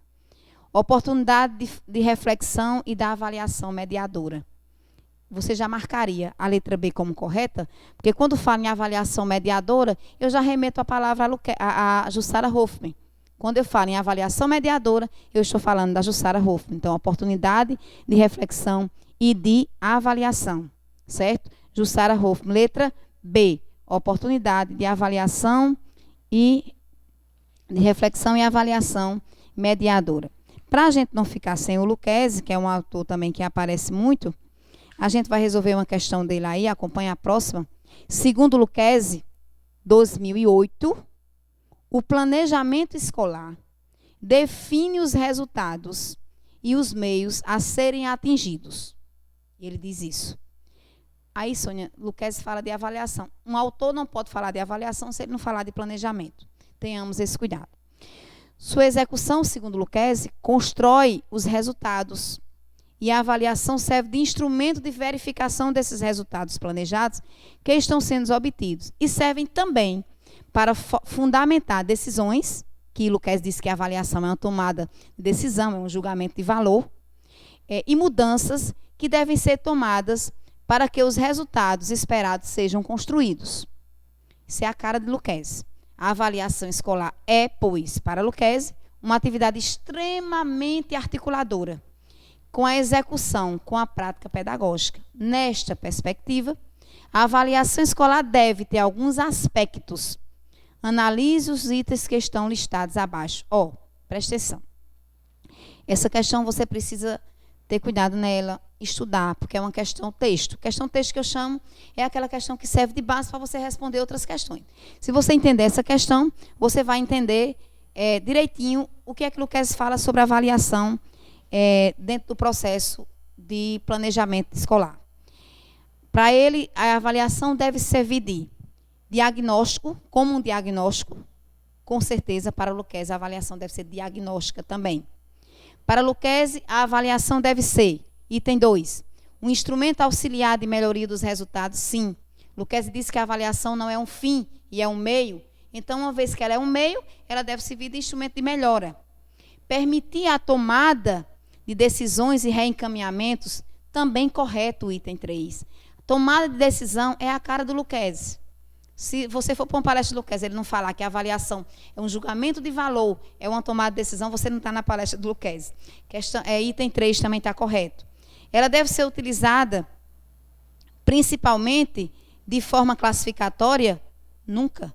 Oportunidade de reflexão e da avaliação mediadora. Você já marcaria a letra B como correta? Porque quando falo em avaliação mediadora, eu já remeto a palavra a Jussara Hoffmann. Quando eu falo em avaliação mediadora, eu estou falando da Jussara Hoffmann. Então, oportunidade de reflexão e de avaliação. Certo? Jussara Hoffmann, letra B. Oportunidade de avaliação e de reflexão e avaliação mediadora. Para a gente não ficar sem o Lucchesi, que é um autor também que aparece muito, a gente vai resolver uma questão dele aí, acompanha a próxima. Segundo Lucchesi, 2008, o planejamento escolar define os resultados e os meios a serem atingidos. Ele diz isso. Aí, Sônia, Lucchesi fala de avaliação. Um autor não pode falar de avaliação se ele não falar de planejamento. Tenhamos esse cuidado. Sua execução, segundo Lucchesi, constrói os resultados. E a avaliação serve de instrumento de verificação desses resultados planejados que estão sendo obtidos. E servem também para fundamentar decisões, que Lucchesi disse que a avaliação é uma tomada de decisão, é um julgamento de valor, e mudanças que devem ser tomadas para que os resultados esperados sejam construídos. Isso é a cara de Lucchesi. A avaliação escolar é, pois, para Lucchesi, uma atividade extremamente articuladora, com a execução, com a prática pedagógica. Nesta perspectiva, a avaliação escolar deve ter alguns aspectos. Analise os itens que estão listados abaixo. Presta atenção. Essa questão você precisa ter cuidado nela, estudar, porque é uma questão texto. Questão texto que eu chamo é aquela questão que serve de base para você responder outras questões. Se você entender essa questão, você vai entender direitinho o que é que Lucchesi fala sobre avaliação dentro do processo de planejamento escolar. Para ele, a avaliação deve servir de diagnóstico, como um diagnóstico, com certeza, para Lucchesi, a avaliação deve ser diagnóstica também. Para Lucchesi, a avaliação deve ser, item 2, um instrumento auxiliar de melhoria dos resultados, sim. Lucchesi disse que a avaliação não é um fim e é um meio. Então, uma vez que ela é um meio, ela deve servir de instrumento de melhora. Permitir a tomada de decisões e reencaminhamentos, também correto o item 3. Tomada de decisão é a cara do Lucchesi. Se você for para uma palestra do Lucchesi, ele não falar que a avaliação é um julgamento de valor, é uma tomada de decisão, você não está na palestra do Lucchesi. Item 3 também está correto. Ela deve ser utilizada principalmente de forma classificatória? Nunca.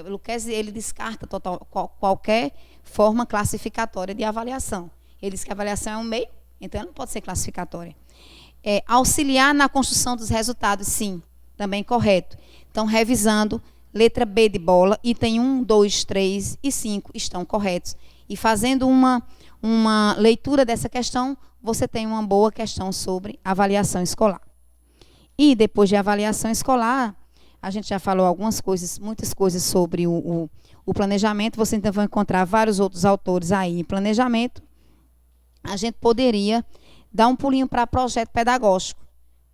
Lucchesi, ele descarta qualquer forma classificatória de avaliação. Ele diz que a avaliação é um meio, então ela não pode ser classificatória. Auxiliar na construção dos resultados, sim, também correto. Então, revisando, letra B de bola, item 1, 2, 3 e 5 estão corretos. E fazendo uma leitura dessa questão, você tem uma boa questão sobre avaliação escolar. E depois de avaliação escolar, a gente já falou algumas coisas, muitas coisas sobre o planejamento. Você então vai encontrar vários outros autores aí em planejamento. A gente poderia dar um pulinho para projeto pedagógico,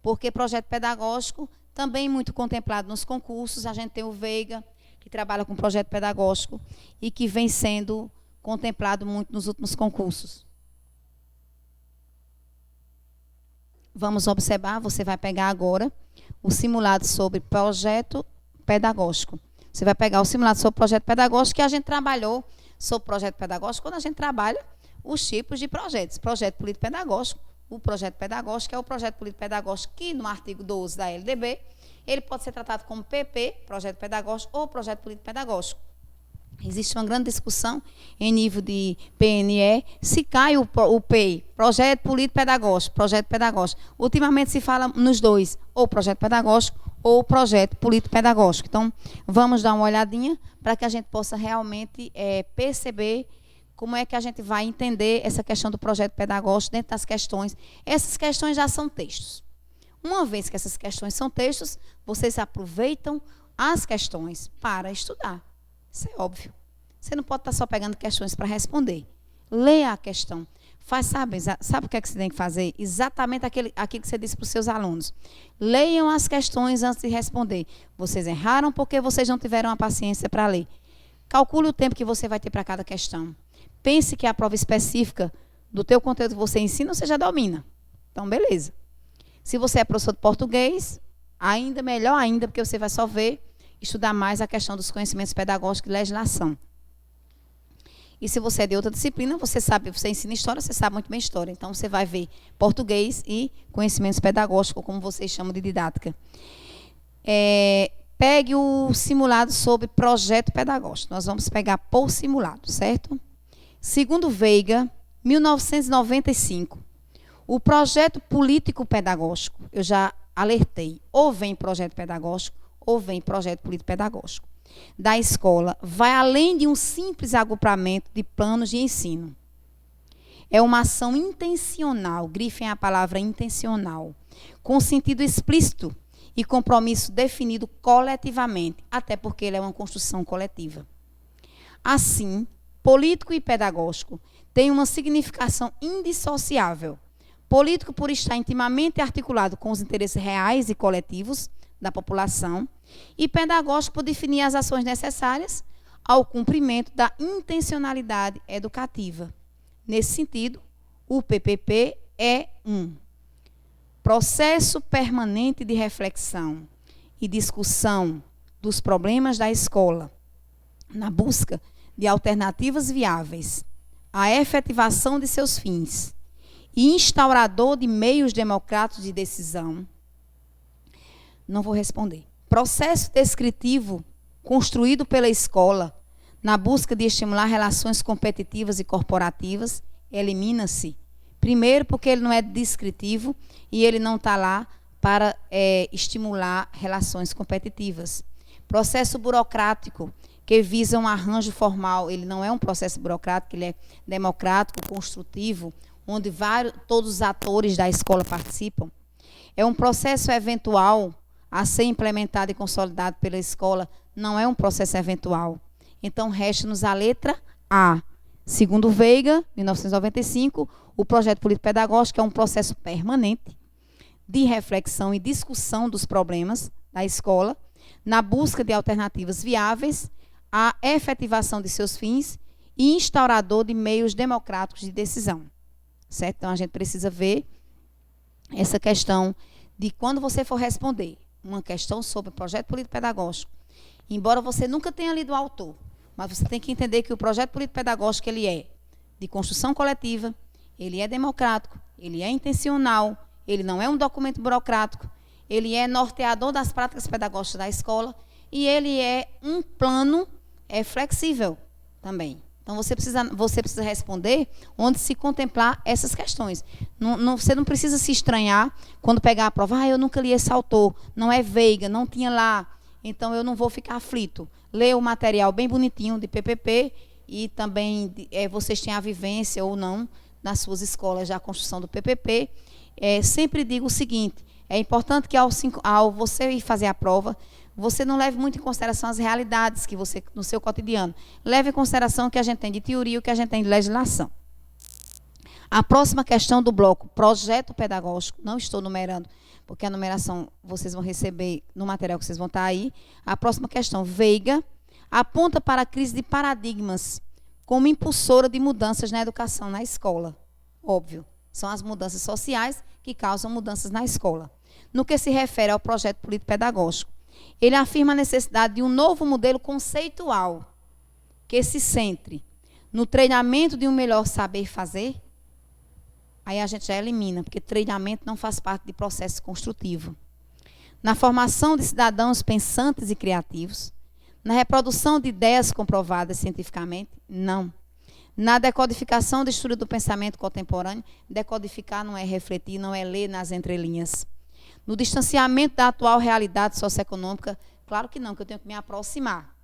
porque projeto pedagógico também muito contemplado nos concursos. A gente tem o Veiga, que trabalha com projeto pedagógico e que vem sendo contemplado muito nos últimos concursos. Vamos observar, você vai pegar agora o simulado sobre projeto pedagógico. Você vai pegar o simulado sobre projeto pedagógico que a gente trabalhou sobre projeto pedagógico quando a gente trabalha os tipos de projetos. Projeto político pedagógico, o projeto pedagógico é o projeto político pedagógico que no artigo 12 da LDB, ele pode ser tratado como PP, projeto pedagógico, ou projeto político pedagógico. Existe uma grande discussão em nível de PNE, se cai o PEI, projeto político pedagógico, projeto pedagógico. Ultimamente se fala nos dois, ou projeto pedagógico ou projeto político pedagógico. Então, vamos dar uma olhadinha para que a gente possa realmente perceber como é que a gente vai entender essa questão do projeto pedagógico dentro das questões. Essas questões já são textos. Uma vez que essas questões são textos, vocês aproveitam as questões para estudar. Isso é óbvio. Você não pode estar só pegando questões para responder. Leia a questão. Sabe o que é que você tem que fazer? Exatamente aquilo que você disse para os seus alunos. Leiam as questões antes de responder. Vocês erraram porque vocês não tiveram a paciência para ler. Calcule o tempo que você vai ter para cada questão. Pense que a prova específica do teu conteúdo que você ensina, você já domina. Então, beleza. Se você é professor de português, ainda melhor ainda, porque você vai só estudar mais a questão dos conhecimentos pedagógicos e legislação. E se você é de outra disciplina, você ensina história, você sabe muito bem história. Então, você vai ver português e conhecimentos pedagógicos, como vocês chamam de didática. Pegue o simulado sobre projeto pedagógico. Nós vamos pegar por simulado, certo? Segundo Veiga, 1995. O projeto político-pedagógico, eu já alertei, ou vem projeto pedagógico, ou vem projeto político-pedagógico, da escola, vai além de um simples agrupamento de planos de ensino. É uma ação intencional, grifem a palavra intencional, com sentido explícito e compromisso definido coletivamente, até porque ele é uma construção coletiva. Assim, político e pedagógico têm uma significação indissociável. Político por estar intimamente articulado com os interesses reais e coletivos da população, e pedagógico por definir as ações necessárias ao cumprimento da intencionalidade educativa. Nesse sentido, o PPP é um processo permanente de reflexão e discussão dos problemas da escola, na busca de alternativas viáveis à efetivação de seus fins e instaurador de meios democráticos de decisão. Não vou responder. Processo descritivo construído pela escola na busca de estimular relações competitivas e corporativas, elimina-se. Primeiro, porque ele não é descritivo e ele não está lá para estimular relações competitivas. Processo burocrático, que visa um arranjo formal, ele não é um processo burocrático, ele é democrático, construtivo, onde todos os atores da escola participam. É um processo eventual a ser implementado e consolidado pela escola, não é um processo eventual. Então, resta-nos a letra A. Segundo Veiga, 1995, o projeto político-pedagógico é um processo permanente de reflexão e discussão dos problemas da escola, na busca de alternativas viáveis à efetivação de seus fins e instaurador de meios democráticos de decisão. Certo? Então, a gente precisa ver essa questão de quando você for responder uma questão sobre o projeto político-pedagógico, embora você nunca tenha lido o autor, mas você tem que entender que o projeto político-pedagógico ele é de construção coletiva, ele é democrático, ele é intencional, ele não é um documento burocrático, ele é norteador das práticas pedagógicas da escola e ele é um plano flexível também. Então, você precisa responder onde se contemplar essas questões. Você não precisa se estranhar quando pegar a prova. Eu nunca li esse autor, não é Veiga, não tinha lá, então eu não vou ficar aflito. Leia o material bem bonitinho de PPP e também vocês têm a vivência ou não nas suas escolas da construção do PPP. Sempre digo o seguinte, é importante que ao você ir fazer a prova, você não leve muito em consideração as realidades que você no seu cotidiano. Leve em consideração o que a gente tem de teoria e o que a gente tem de legislação. A próxima questão do bloco, projeto pedagógico, não estou numerando, porque a numeração vocês vão receber no material que vocês vão estar aí. A próxima questão, Veiga, aponta para a crise de paradigmas como impulsora de mudanças na educação na escola. Óbvio, São as mudanças sociais que causam mudanças na escola. No que se refere ao projeto político-pedagógico, ele afirma a necessidade de um novo modelo conceitual que se centre no treinamento de um melhor saber fazer. Aí a gente já elimina, porque treinamento não faz parte de processo construtivo. Na formação de cidadãos pensantes e criativos, na reprodução de ideias comprovadas cientificamente, não. Na decodificação da estrutura do pensamento contemporâneo, decodificar não é refletir, não é ler nas entrelinhas. No distanciamento da atual realidade socioeconômica, claro que não, que eu tenho que me aproximar.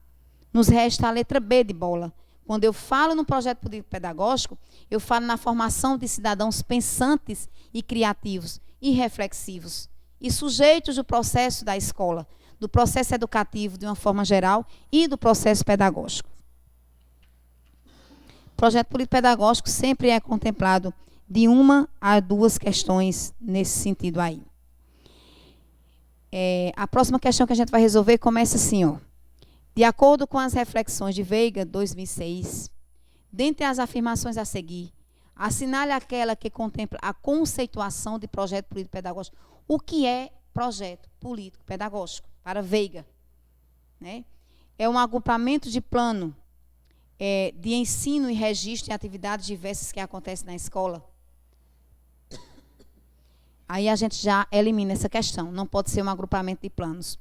Nos resta a letra B de bola. Quando eu falo no projeto político-pedagógico, eu falo na formação de cidadãos pensantes e criativos e reflexivos e sujeitos do processo da escola, do processo educativo de uma forma geral e do processo pedagógico. O projeto político-pedagógico sempre é contemplado de uma a duas questões nesse sentido aí. A próxima questão que a gente vai resolver começa assim, ó. De acordo com as reflexões de Veiga, 2006, dentre as afirmações a seguir, assinale aquela que contempla a conceituação de projeto político-pedagógico. O que é projeto político-pedagógico para Veiga? Né? É um agrupamento de plano de ensino e registro em atividades diversas que acontecem na escola. Aí a gente já elimina essa questão. Não pode ser um agrupamento de planos.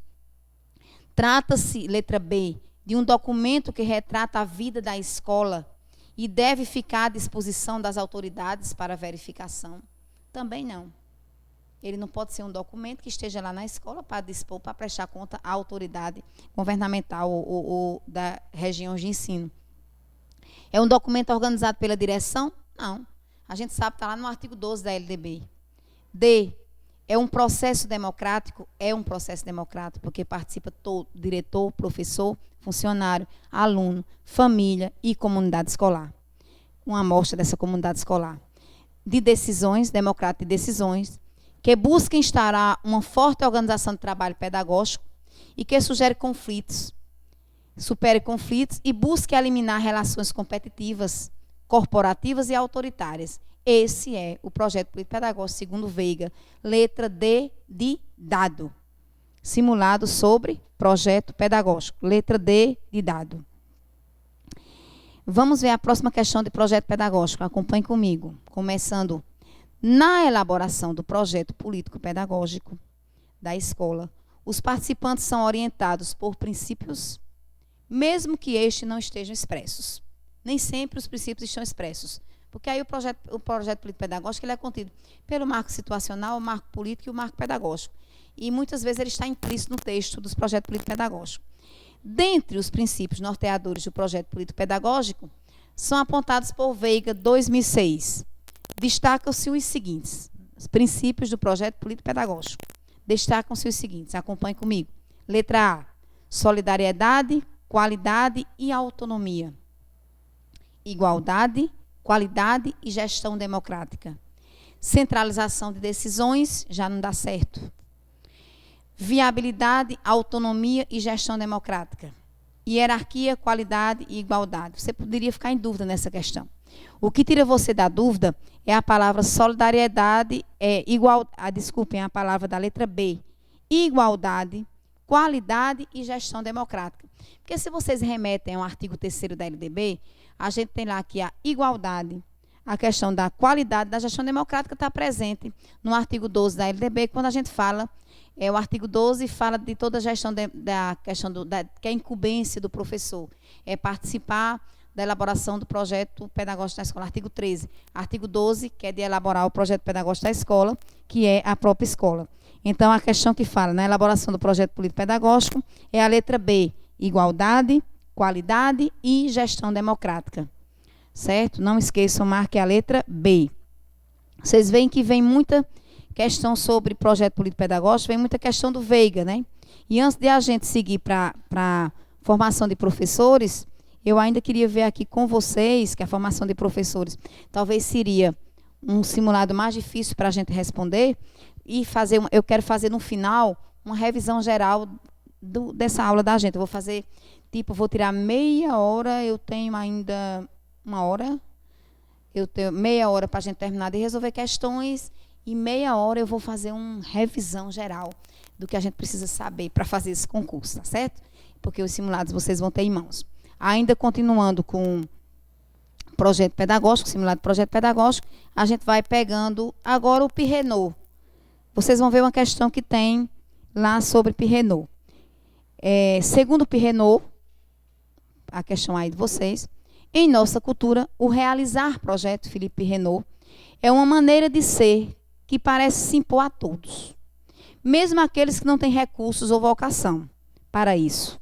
Trata-se, letra B, de um documento que retrata a vida da escola e deve ficar à disposição das autoridades para verificação. Também não. Ele não pode ser um documento que esteja lá na escola para dispor, para prestar conta à autoridade governamental ou da região de ensino. É um documento organizado pela direção? Não. A gente sabe que está lá no artigo 12 da LDB. D. É um processo democrático? É um processo democrático, porque participa todo, diretor, professor, funcionário, aluno, família e comunidade escolar. Uma amostra dessa comunidade escolar. De decisões, democrático de decisões, que busca instaurar uma forte organização de trabalho pedagógico e que sugere conflitos, supere conflitos e busque eliminar relações competitivas, corporativas e autoritárias. Esse é o projeto político-pedagógico, segundo Veiga, letra D de dado. Simulado sobre projeto pedagógico, letra D de dado. Vamos ver a próxima questão de projeto pedagógico. Acompanhe comigo. Começando, na elaboração do projeto político-pedagógico da escola, os participantes são orientados por princípios, mesmo que estes não estejam expressos. Nem sempre os princípios estão expressos. Porque aí o projeto político-pedagógico ele é contido pelo marco situacional, o marco político e o marco pedagógico. E muitas vezes ele está implícito no texto dos projetos político-pedagógicos. Dentre os princípios norteadores do projeto político-pedagógico, são apontados por Veiga, 2006. Destacam-se os seguintes, os princípios do projeto político-pedagógico. Destacam-se os seguintes, acompanhe comigo. Letra A, solidariedade, qualidade e autonomia. Igualdade, qualidade e gestão democrática. Centralização de decisões, já não dá certo. Viabilidade, autonomia e gestão democrática. Hierarquia, qualidade e igualdade. Você poderia ficar em dúvida nessa questão. O que tira você da dúvida é a palavra solidariedade, desculpem, a palavra da letra B. Igualdade, qualidade e gestão democrática. Porque se vocês remetem ao artigo 3º da LDB, a gente tem lá que a igualdade, a questão da qualidade da gestão democrática está presente no artigo 12 da LDB, quando a gente fala, o artigo 12 fala de toda a gestão da questão que é a incumbência do professor, é participar da elaboração do projeto pedagógico da escola. Artigo 13. Artigo 12, que é de elaborar o projeto pedagógico da escola, que é a própria escola. Então, a questão que fala na elaboração do projeto político-pedagógico é a letra B, igualdade, qualidade e gestão democrática. Certo? Não esqueçam, marque a letra B. Vocês veem que vem muita questão sobre projeto político-pedagógico, vem muita questão do Veiga, né? E antes de a gente seguir para a formação de professores, eu ainda queria ver aqui com vocês que a formação de professores talvez seria um simulado mais difícil para a gente responder e eu quero fazer no final uma revisão geral dessa aula da gente. Eu vou fazer, vou tirar meia hora, eu tenho ainda uma hora, eu tenho meia hora para a gente terminar de resolver questões e meia hora eu vou fazer uma revisão geral do que a gente precisa saber para fazer esse concurso, tá certo? Porque os simulados vocês vão ter em mãos. Ainda continuando com projeto pedagógico, simulado de projeto pedagógico, a gente vai pegando agora o Pirrenot. Vocês vão ver uma questão que tem lá sobre Pirrenot. Segundo Pirrenot, a questão aí de vocês, em nossa cultura, o realizar projeto Felipe Pirrenot é uma maneira de ser que parece se impor a todos, mesmo aqueles que não têm recursos ou vocação para isso.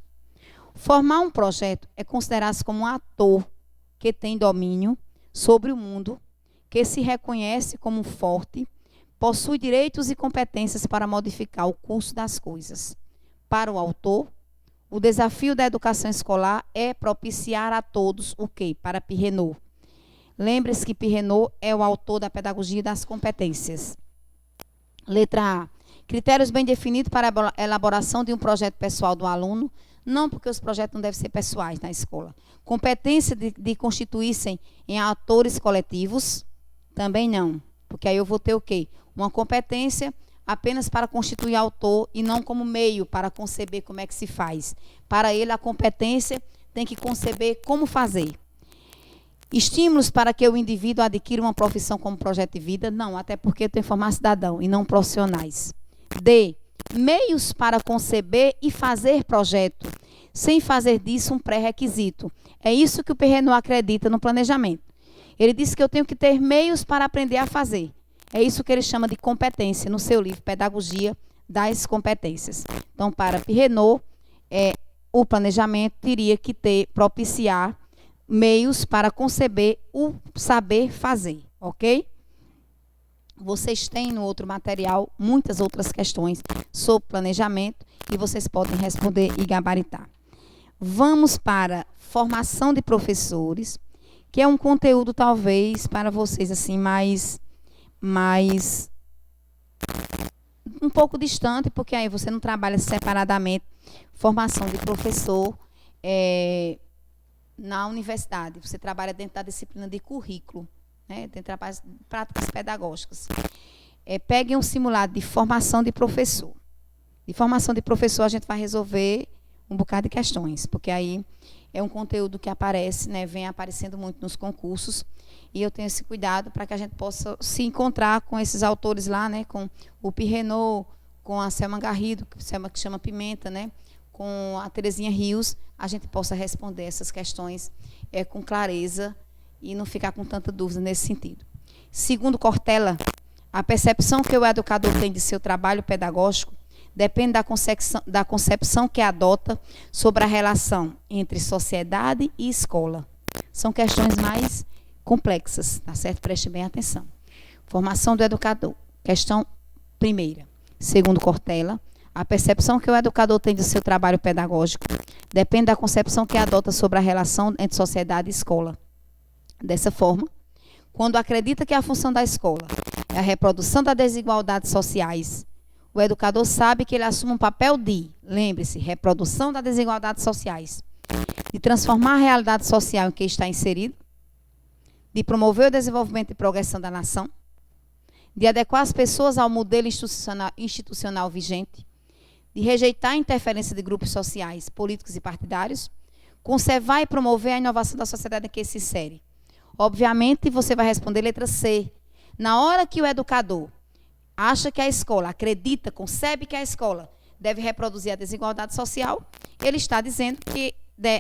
Formar um projeto é considerar-se como um ator que tem domínio sobre o mundo, que se reconhece como forte, possui direitos e competências para modificar o curso das coisas. Para o autor, o desafio da educação escolar é propiciar a todos o quê? Para Pirrenot. Lembre-se que Pirrenot é o autor da pedagogia das competências. Letra A. Critérios bem definidos para a elaboração de um projeto pessoal do aluno, não porque os projetos não devem ser pessoais na escola. Competência de constituir-se em atores coletivos, também não. Porque aí eu vou ter o quê? Uma competência apenas para constituir autor e não como meio para conceber como é que se faz. Para ele, a competência tem que conceber como fazer. Estímulos para que o indivíduo adquira uma profissão como projeto de vida? Não, até porque eu tenho que formar cidadão e não profissionais. D. Meios para conceber e fazer projeto, sem fazer disso um pré-requisito. É isso que o Pirrenot acredita no planejamento. Ele diz que eu tenho que ter meios para aprender a fazer. É isso que ele chama de competência no seu livro Pedagogia das Competências. Então, para Pirrenot, o planejamento teria que propiciar meios para conceber o saber fazer, ok? Vocês têm no outro material muitas outras questões sobre planejamento e vocês podem responder e gabaritar. Vamos para formação de professores, que é um conteúdo talvez para vocês assim mais um pouco distante, porque aí você não trabalha separadamente formação de professor na universidade. Você trabalha dentro da disciplina de currículo, né? Dentro das práticas pedagógicas. Peguem um simulado de formação de professor. De formação de professor, a gente vai resolver um bocado de questões, porque aí é um conteúdo que aparece, né, vem aparecendo muito nos concursos, e eu tenho esse cuidado para que a gente possa se encontrar com esses autores lá, né, com o Pirrenot, com a Selma Garrido, que chama Pimenta, né, com a Terezinha Rios, a gente possa responder essas questões com clareza e não ficar com tanta dúvida nesse sentido. Segundo Cortella, a percepção que o educador tem de seu trabalho pedagógico depende da concepção que adota sobre a relação entre sociedade e escola. São questões mais complexas, tá certo? Preste bem atenção. Formação do educador. Questão primeira. Segundo Cortella, a percepção que o educador tem de seu trabalho pedagógico depende da concepção que adota sobre a relação entre sociedade e escola. Dessa forma, quando acredita que a função da escola é a reprodução das desigualdades sociais, o educador sabe que ele assume um papel de, lembre-se, reprodução das desigualdades sociais, de transformar a realidade social em que está inserido, de promover o desenvolvimento e progressão da nação, de adequar as pessoas ao modelo institucional vigente, de rejeitar a interferência de grupos sociais, políticos e partidários, conservar e promover a inovação da sociedade em que se insere. Obviamente, você vai responder letra C. Na hora que o educador acha que a escola, acredita, concebe que a escola deve reproduzir a desigualdade social, ele está dizendo que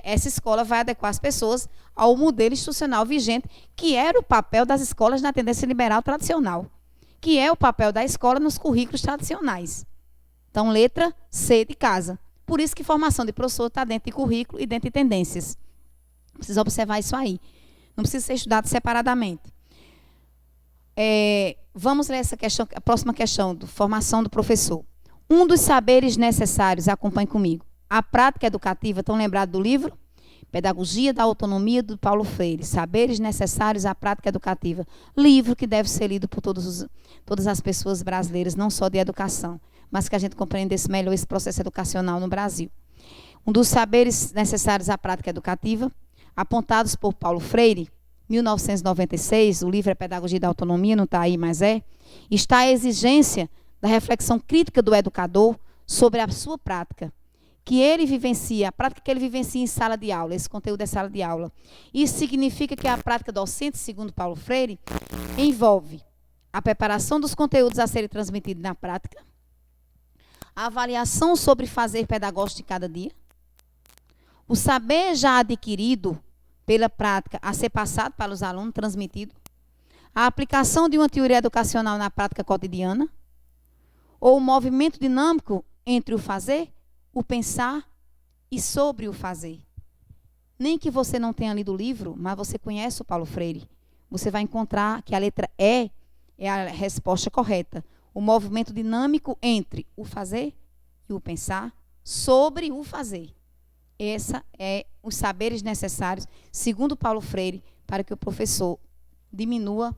essa escola vai adequar as pessoas ao modelo institucional vigente, que era o papel das escolas na tendência liberal tradicional, que é o papel da escola nos currículos tradicionais. Então, letra C de casa. Por isso que formação de professor está dentro de currículo e dentro de tendências. Precisa observar isso aí. Não precisa ser estudado separadamente. Vamos ler essa questão, a próxima questão, de formação do professor. Um dos saberes necessários, acompanhe comigo. A prática educativa, estão lembrados do livro? Pedagogia da Autonomia, do Paulo Freire. Saberes necessários à prática educativa. Livro que deve ser lido por todas as pessoas brasileiras, não só de educação, mas que a gente compreendesse melhor esse processo educacional no Brasil. Um dos saberes necessários à prática educativa, apontados por Paulo Freire, 1996, o livro é Pedagogia da Autonomia, não está aí, mas está a exigência da reflexão crítica do educador sobre a sua prática, que ele vivencia, a prática que ele vivencia em sala de aula, esse conteúdo é sala de aula. Isso significa que a prática docente, segundo Paulo Freire, envolve a preparação dos conteúdos a serem transmitidos na prática, a avaliação sobre fazer pedagógico de cada dia, o saber já adquirido pela prática a ser passado para os alunos, transmitido, a aplicação de uma teoria educacional na prática cotidiana, ou o movimento dinâmico entre o fazer, o pensar e sobre o fazer. Nem que você não tenha lido o livro, mas você conhece o Paulo Freire, você vai encontrar que a letra E é a resposta correta. O movimento dinâmico entre o fazer e o pensar sobre o fazer. Essa é os saberes necessários, segundo Paulo Freire, para que o professor diminua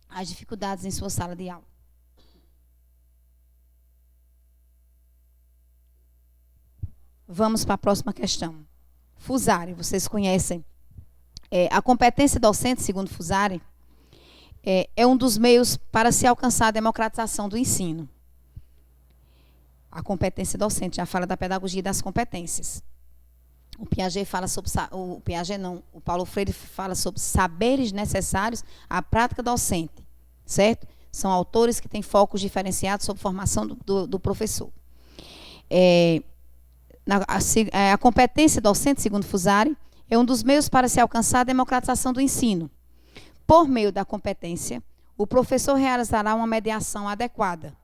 as dificuldades em sua sala de aula. Vamos para a próxima questão. Fusari, vocês conhecem. A competência docente, segundo Fusari, é um dos meios para se alcançar a democratização do ensino. A competência docente já fala da pedagogia das competências. O Piaget fala sobre, o Paulo Freire fala sobre saberes necessários à prática docente, certo? São autores que têm focos diferenciados sobre a formação do professor. A competência docente, segundo Fusari, é um dos meios para se alcançar a democratização do ensino. Por meio da competência, o professor realizará uma mediação adequada,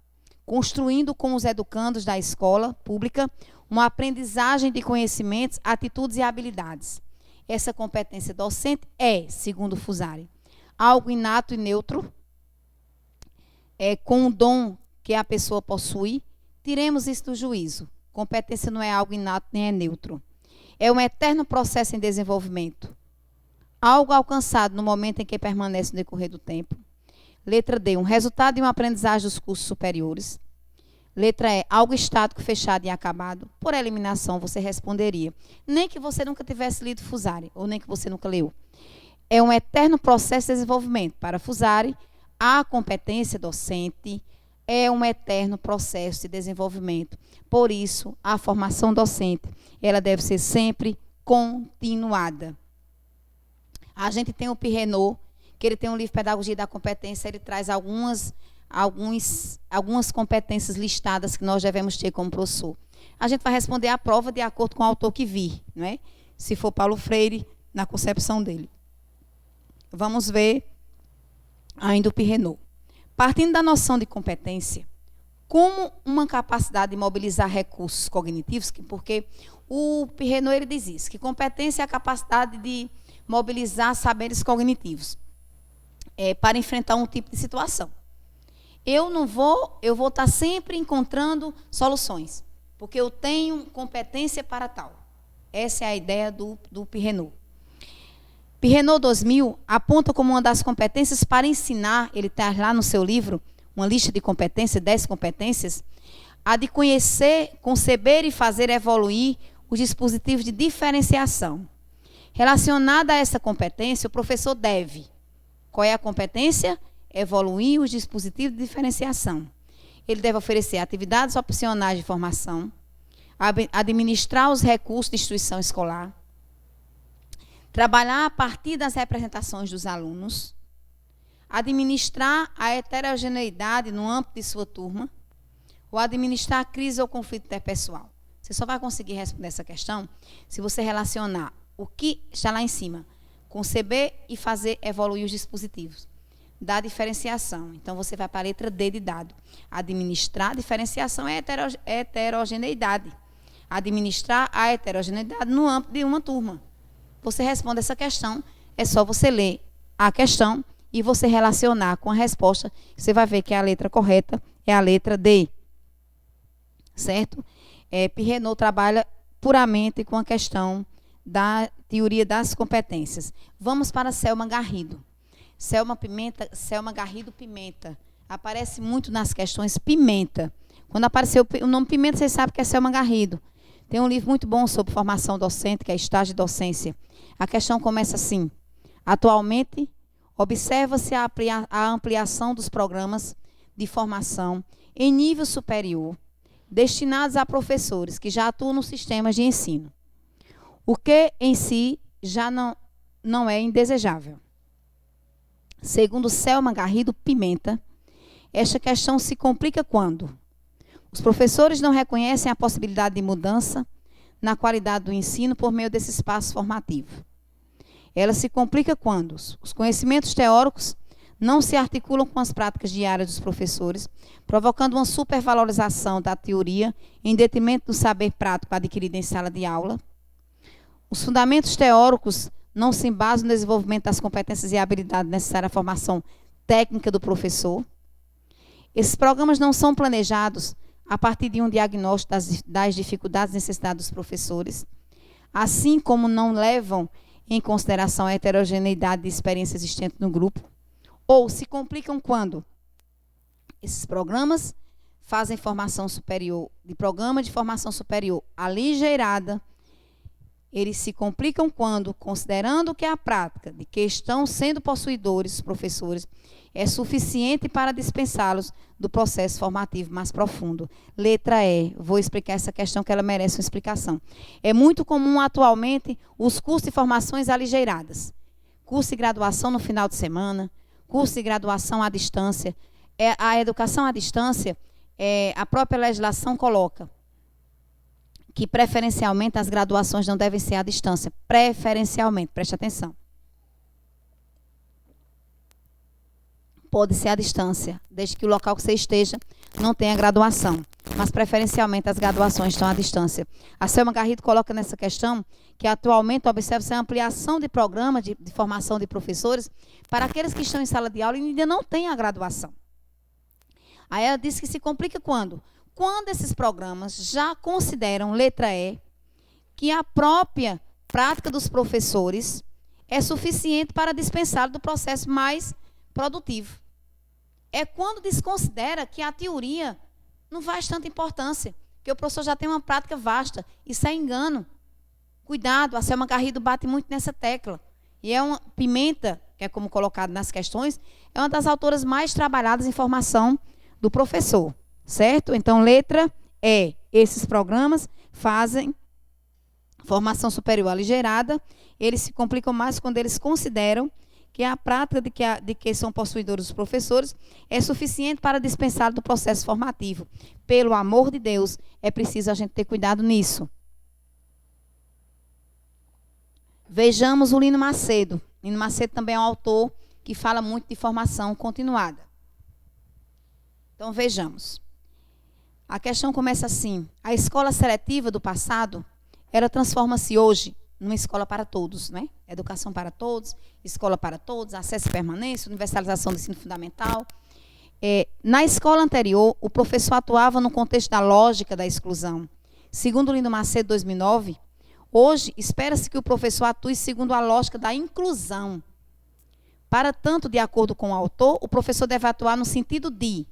construindo com os educandos da escola pública uma aprendizagem de conhecimentos, atitudes e habilidades. Essa competência docente é, segundo Fusari, algo inato e neutro, com um dom que a pessoa possui. Tiremos isso do juízo. Competência não é algo inato nem é neutro. É um eterno processo em desenvolvimento. Algo alcançado no momento em que permanece no decorrer do tempo. Letra D, um resultado de uma aprendizagem dos cursos superiores. Letra E, algo estático, fechado e acabado. Por eliminação, você responderia. Nem que você nunca tivesse lido Fusari, ou nem que você nunca leu. É um eterno processo de desenvolvimento. Para Fusari, a competência docente é um eterno processo de desenvolvimento. Por isso, a formação docente, ela deve ser sempre continuada. A gente tem o Pirrenot, que ele tem um livro Pedagogia da Competência, ele traz algumas competências listadas que nós devemos ter como professor. A gente vai responder à prova de acordo com o autor que vir, não é? Se for Paulo Freire, na concepção dele. Vamos ver ainda o Pirrenot. Partindo da noção de competência, como uma capacidade de mobilizar recursos cognitivos, porque o Pirrenot ele diz isso, que competência é a capacidade de mobilizar saberes cognitivos para enfrentar um tipo de situação. Eu vou estar sempre encontrando soluções, porque eu tenho competência para tal. Essa é a ideia do Pirrenot. Pirrenot 2000 aponta como uma das competências para ensinar, ele está lá no seu livro, uma lista de competências, 10 competências, a de conhecer, conceber e fazer evoluir os dispositivos de diferenciação. Relacionada a essa competência, o professor deve. Qual é a competência? Evoluir os dispositivos de diferenciação. Ele deve oferecer atividades opcionais de formação, administrar os recursos de instituição escolar, trabalhar a partir das representações dos alunos, administrar a heterogeneidade no âmbito de sua turma, ou administrar a crise ou conflito interpessoal. Você só vai conseguir responder essa questão se você relacionar o que está lá em cima, conceber e fazer evoluir os dispositivos da diferenciação. Então, você vai para a letra D de dado. Administrar a diferenciação é heterogeneidade. Administrar a heterogeneidade no âmbito de uma turma. Você responde essa questão, é só você ler a questão e você relacionar com a resposta. Você vai ver que a letra correta é a letra D. Certo? Pirrenot trabalha puramente com a questão da teoria das competências. Vamos para Selma Garrido. Selma Garrido Pimenta. Aparece muito nas questões Pimenta. Quando apareceu o nome Pimenta, vocês sabem que é Selma Garrido. Tem um livro muito bom sobre formação docente, que é Estágio de Docência. A questão começa assim. Atualmente, observa-se a ampliação dos programas de formação em nível superior, destinados a professores que já atuam nos sistemas de ensino, o que em si já não é indesejável. Segundo Selma Garrido Pimenta, esta questão se complica quando os professores não reconhecem a possibilidade de mudança na qualidade do ensino por meio desse espaço formativo. Ela se complica quando os conhecimentos teóricos não se articulam com as práticas diárias dos professores, provocando uma supervalorização da teoria em detrimento do saber prático adquirido em sala de aula. Os fundamentos teóricos não se embasam no desenvolvimento das competências e habilidades necessárias à formação técnica do professor. Esses programas não são planejados a partir de um diagnóstico das dificuldades e necessidades dos professores, assim como não levam em consideração a heterogeneidade de experiência existente no grupo, ou se complicam quando esses programas fazem formação superior, de programa de formação superior aligeirada. Eles se complicam quando, considerando que a prática de que estão sendo possuidores, os professores, é suficiente para dispensá-los do processo formativo mais profundo. Letra E. Vou explicar essa questão que ela merece uma explicação. É muito comum atualmente os cursos de formações aligeiradas. Curso de graduação no final de semana, curso de graduação à distância. A educação à distância, a própria legislação coloca que preferencialmente as graduações não devem ser à distância. Preferencialmente, preste atenção. Pode ser à distância, desde que o local que você esteja não tenha graduação. Mas, preferencialmente, as graduações estão à distância. A Selma Garrido coloca nessa questão que, atualmente, observa-se a ampliação de programas de formação de professores para aqueles que estão em sala de aula e ainda não têm a graduação. Aí ela diz que se complica quando? Quando esses programas já consideram, letra E, que a própria prática dos professores é suficiente para dispensá-lo do processo mais produtivo. É quando desconsidera que a teoria não faz tanta importância, que o professor já tem uma prática vasta. Isso é engano. Cuidado, a Selma Garrido bate muito nessa tecla. E é uma Pimenta, que é como colocado nas questões, é uma das autoras mais trabalhadas em formação do professor. Certo? Então, letra E. Esses programas fazem formação superior aligeirada. Eles se complicam mais quando eles consideram que a prática de que são possuidores os professores é suficiente para dispensar do processo formativo. Pelo amor de Deus, é preciso a gente ter cuidado nisso. Vejamos o Lino Macedo. Lino Macedo também é um autor que fala muito de formação continuada. Então, vejamos. A questão começa assim. A escola seletiva do passado, ela transforma-se hoje numa escola para todos, né? Educação para todos, escola para todos, acesso e permanência, universalização do ensino fundamental. Na escola anterior, o professor atuava no contexto da lógica da exclusão. Segundo Lino Macedo, 2009, hoje espera-se que o professor atue segundo a lógica da inclusão. Para tanto, de acordo com o autor, o professor deve atuar no sentido de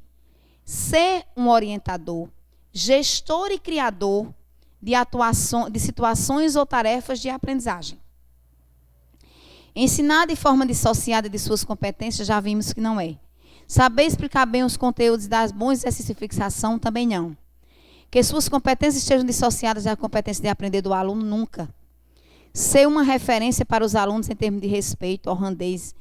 ser um orientador, gestor e criador de situações ou tarefas de aprendizagem. Ensinar de forma dissociada de suas competências, já vimos que não é. Saber explicar bem os conteúdos e dar bons exercícios de fixação, também não. Que suas competências estejam dissociadas da competência de aprender do aluno, nunca. Ser uma referência para os alunos em termos de respeito, honradez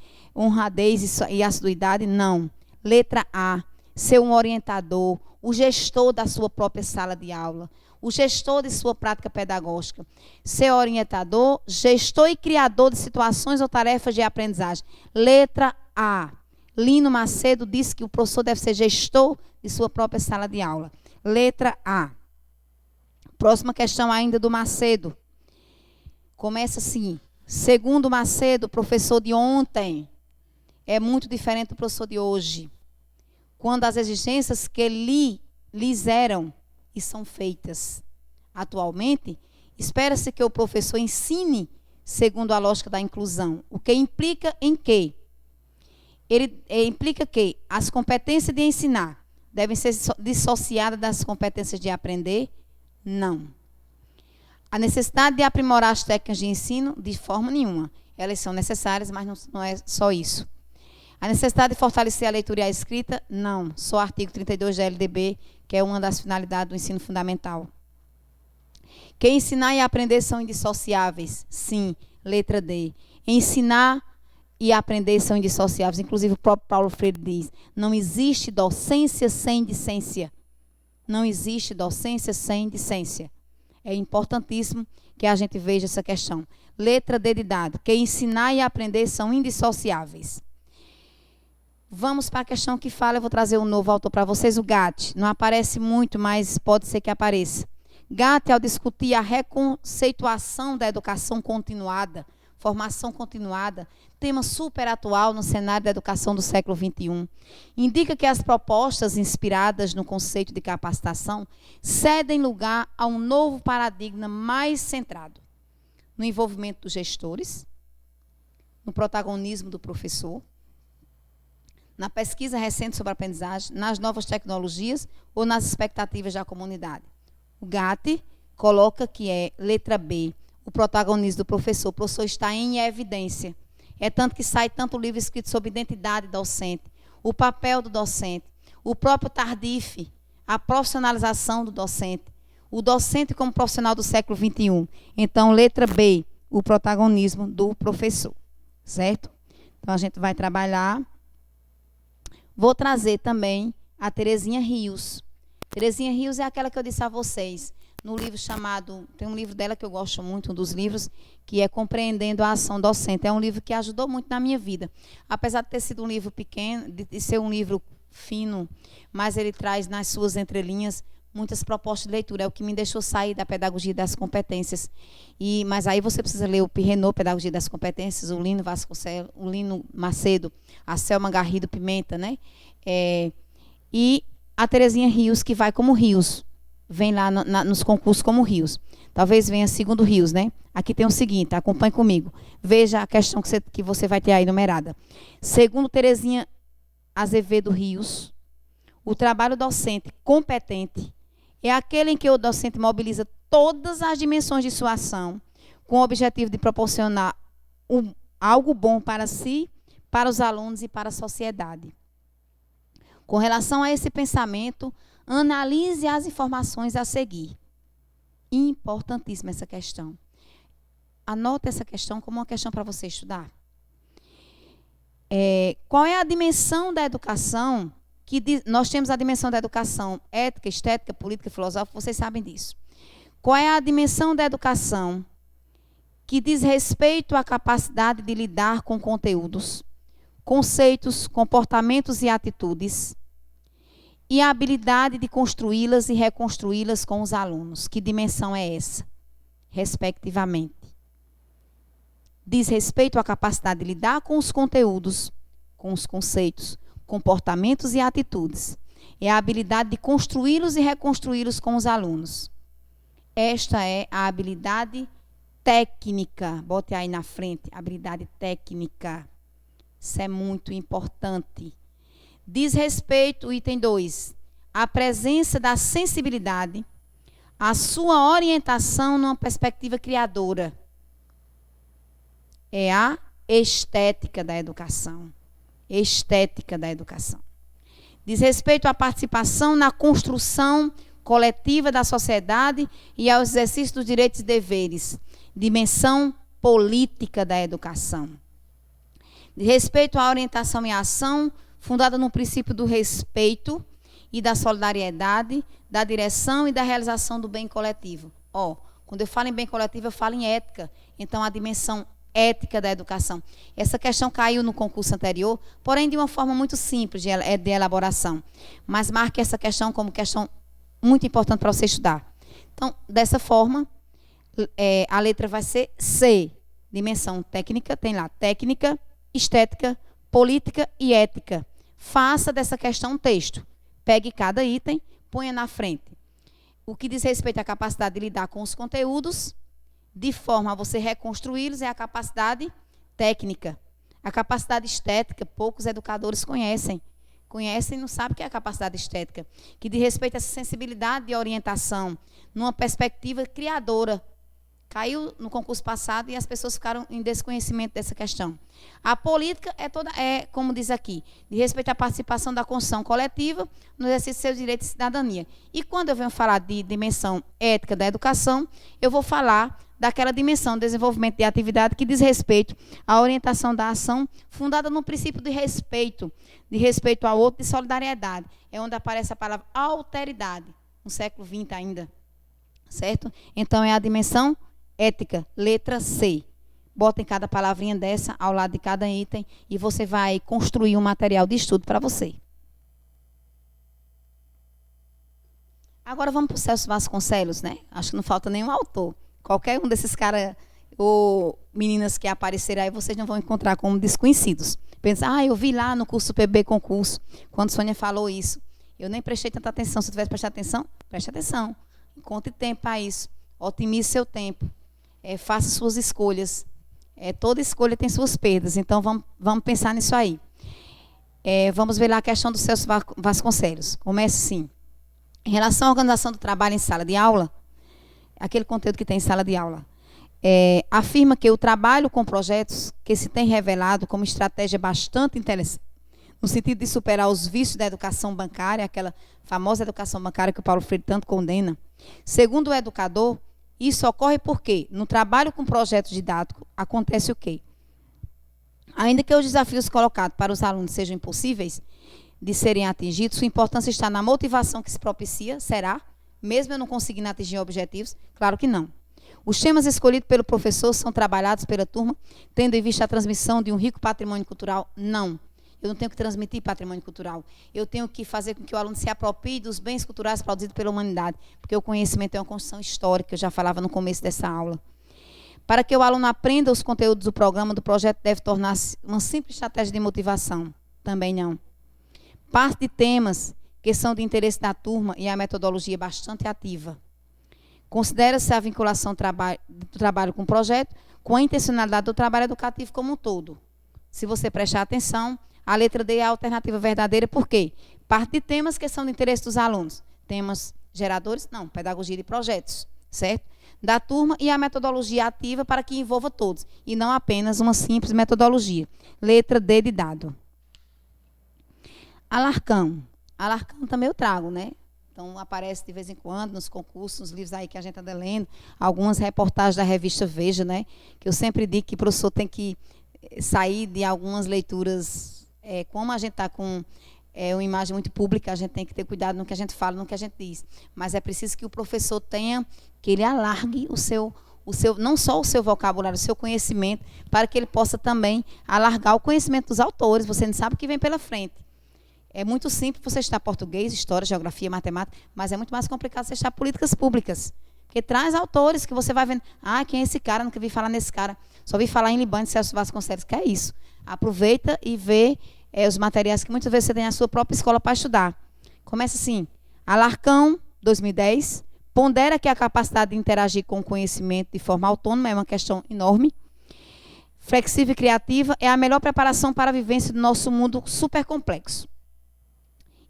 e assiduidade, não. Letra A. Ser um orientador, o gestor da sua própria sala de aula, o gestor de sua prática pedagógica. Ser orientador, gestor e criador de situações ou tarefas de aprendizagem. Letra A. Lino Macedo disse que o professor deve ser gestor de sua própria sala de aula. Letra A. Próxima questão ainda do Macedo. Começa assim. Segundo Macedo, o professor de ontem é muito diferente do professor de hoje. Quando as exigências que lhes eram e são feitas atualmente, espera-se que o professor ensine segundo a lógica da inclusão. O que implica em quê? Ele implica que as competências de ensinar devem ser dissociadas das competências de aprender? Não. A necessidade de aprimorar as técnicas de ensino? De forma nenhuma. elas são necessárias, mas não é só isso. A necessidade de fortalecer a leitura e a escrita? Não. Só o artigo 32 da LDB, que é uma das finalidades do ensino fundamental. Que ensinar e aprender são indissociáveis? Sim. Letra D. Ensinar e aprender são indissociáveis. Inclusive, o próprio Paulo Freire diz, não existe docência sem discência. Não existe docência sem discência. É importantíssimo que a gente veja essa questão. Letra D de dado. Que ensinar e aprender são indissociáveis. Vamos para a questão que fala, eu vou trazer um novo autor para vocês, o Gatti. Não aparece muito, mas pode ser que apareça. Gatti, ao discutir a reconceituação da educação continuada, formação continuada, tema super atual no cenário da educação do século XXI, indica que as propostas inspiradas no conceito de capacitação cedem lugar a um novo paradigma mais centrado no envolvimento dos gestores, no protagonismo do professor, na pesquisa recente sobre a aprendizagem, nas novas tecnologias ou nas expectativas da comunidade. O Gatti coloca que é letra B, o protagonismo do professor. O professor está em evidência. É tanto que sai tanto livro escrito sobre identidade docente, o papel do docente, o próprio Tardif, a profissionalização do docente, o docente como profissional do século XXI. Então, letra B, o protagonismo do professor. Certo? Então, a gente vai trabalhar. Vou trazer também a Terezinha Rios. Terezinha Rios é aquela que eu disse a vocês, no livro chamado, tem um livro dela que eu gosto muito, um dos livros, que é Compreendendo a Ação Docente. É um livro que ajudou muito na minha vida. Apesar de ter sido um livro pequeno, de ser um livro fino, mas ele traz nas suas entrelinhas muitas propostas de leitura. É o que me deixou sair da pedagogia das competências. Mas aí você precisa ler o Pirrenot, Pedagogia das Competências, o Lino Vasconcelos, o Lino Macedo, a Selma Garrido Pimenta, né? E a Terezinha Rios, que vai como Rios. Vem lá nos concursos como Rios. Talvez venha segundo Rios, né? Aqui tem o seguinte, acompanhe comigo. Veja a questão que você vai ter aí numerada. Segundo Terezinha Azevedo Rios, o trabalho docente competente é aquele em que o docente mobiliza todas as dimensões de sua ação com o objetivo de proporcionar algo bom para si, para os alunos e para a sociedade. Com relação a esse pensamento, analise as informações a seguir. Importantíssima essa questão. Anote essa questão como uma questão para você estudar. Qual é a dimensão da educação? Nós temos a dimensão da educação ética, estética, política, filosófica, vocês sabem disso. Qual é a dimensão da educação que diz respeito à capacidade de lidar com conteúdos, conceitos, comportamentos e atitudes, e a habilidade de construí-las e reconstruí-las com os alunos? Que dimensão é essa, respectivamente? Diz respeito à capacidade de lidar com os conteúdos, com os conceitos, comportamentos e atitudes. É a habilidade de construí-los e reconstruí-los com os alunos. Esta é a habilidade técnica. Bote aí na frente, habilidade técnica. Isso é muito importante. Diz respeito, item 2, à presença da sensibilidade, à sua orientação numa perspectiva criadora. É a estética da educação. Estética da educação. Diz respeito à participação na construção coletiva da sociedade e ao exercício dos direitos e deveres. Dimensão política da educação. Diz respeito à orientação e ação fundada no princípio do respeito e da solidariedade, da direção e da realização do bem coletivo. Quando eu falo em bem coletivo, eu falo em ética. Então, a dimensão ética da educação. Essa questão caiu no concurso anterior, porém de uma forma muito simples de elaboração. Mas marque essa questão como questão muito importante para você estudar. Então, dessa forma, a letra vai ser C. Dimensão técnica, tem lá técnica, estética, política e ética. Faça dessa questão um texto. Pegue cada item, ponha na frente. O que diz respeito à capacidade de lidar com os conteúdos, de forma a você reconstruí-los, é a capacidade técnica. A capacidade estética, poucos educadores conhecem. Conhecem e não sabem o que é a capacidade estética. Que diz respeito a essa sensibilidade de orientação, numa perspectiva criadora. Caiu no concurso passado e as pessoas ficaram em desconhecimento dessa questão. A política como diz aqui, de respeito à participação da construção coletiva no exercício de seus direitos de cidadania. E quando eu venho falar de dimensão ética da educação, eu vou falar daquela dimensão de desenvolvimento de atividade que diz respeito à orientação da ação fundada no princípio de respeito ao outro, de solidariedade. É onde aparece a palavra alteridade, no século XX ainda. Certo? Então, é a dimensão ética, letra C. Bota em cada palavrinha dessa, ao lado de cada item, e você vai construir um material de estudo para você. Agora vamos para o Celso Vasconcelos, né? Acho que não falta nenhum autor. Qualquer um desses caras ou meninas que aparecerem aí, vocês não vão encontrar como desconhecidos. Pensa, eu vi lá no curso PB Concurso, quando Sônia falou isso. Eu nem prestei tanta atenção. Se eu tivesse prestado atenção, preste atenção. Encontre tempo para isso. Otimize seu tempo. Faça suas escolhas. Toda escolha tem suas perdas. Então, vamos pensar nisso aí. Vamos ver lá a questão do Celso Vasconcelos. Começa assim. Em relação à organização do trabalho em sala de aula, aquele conteúdo que tem em sala de aula, afirma que o trabalho com projetos que se tem revelado como estratégia bastante interessante, no sentido de superar os vícios da educação bancária, aquela famosa educação bancária que o Paulo Freire tanto condena. Segundo o educador, isso ocorre porque, no trabalho com projeto didático, acontece o quê? Ainda que os desafios colocados para os alunos sejam impossíveis de serem atingidos, sua importância está na motivação que se propicia, será? Mesmo eu não conseguindo atingir objetivos? Claro que não. Os temas escolhidos pelo professor são trabalhados pela turma, tendo em vista a transmissão de um rico patrimônio cultural? Não. Eu não tenho que transmitir patrimônio cultural. Eu tenho que fazer com que o aluno se aproprie dos bens culturais produzidos pela humanidade, porque o conhecimento é uma construção histórica, eu já falava no começo dessa aula. Para que o aluno aprenda os conteúdos do programa, do projeto, deve tornar-se uma simples estratégia de motivação. Também não. Parte de temas que são de interesse da turma e a metodologia é bastante ativa. Considera-se a vinculação do trabalho com o projeto com a intencionalidade do trabalho educativo como um todo. Se você prestar atenção, a letra D é a alternativa verdadeira, por quê? Parte de temas que são de interesse dos alunos. Temas geradores? Não, pedagogia de projetos, certo? Da turma e a metodologia ativa para que envolva todos, e não apenas uma simples metodologia. Letra D de dado. Alarcão. Alarcão também eu trago, né? Então, aparece de vez em quando nos concursos, nos livros aí que a gente anda lendo, algumas reportagens da revista Veja, né? Que eu sempre digo que o professor tem que sair de algumas leituras. Como a gente está com uma imagem muito pública, a gente tem que ter cuidado no que a gente fala, no que a gente diz. Mas é preciso que o professor que ele alargue não só o seu vocabulário, o seu conhecimento, para que ele possa também alargar o conhecimento dos autores. Você não sabe o que vem pela frente. É muito simples você estudar português, história, geografia, matemática, mas é muito mais complicado você estudar políticas públicas. Porque traz autores que você vai vendo. Quem é esse cara? Nunca vi falar nesse cara. Só vi falar em Libânio, Celso Vasconcelos, que é isso. Aproveita e vê os materiais que muitas vezes você tem na sua própria escola para estudar. Começa assim. Alarcão, 2010. Pondera que a capacidade de interagir com o conhecimento de forma autônoma é uma questão enorme. Flexível e criativa é a melhor preparação para a vivência do nosso mundo supercomplexo.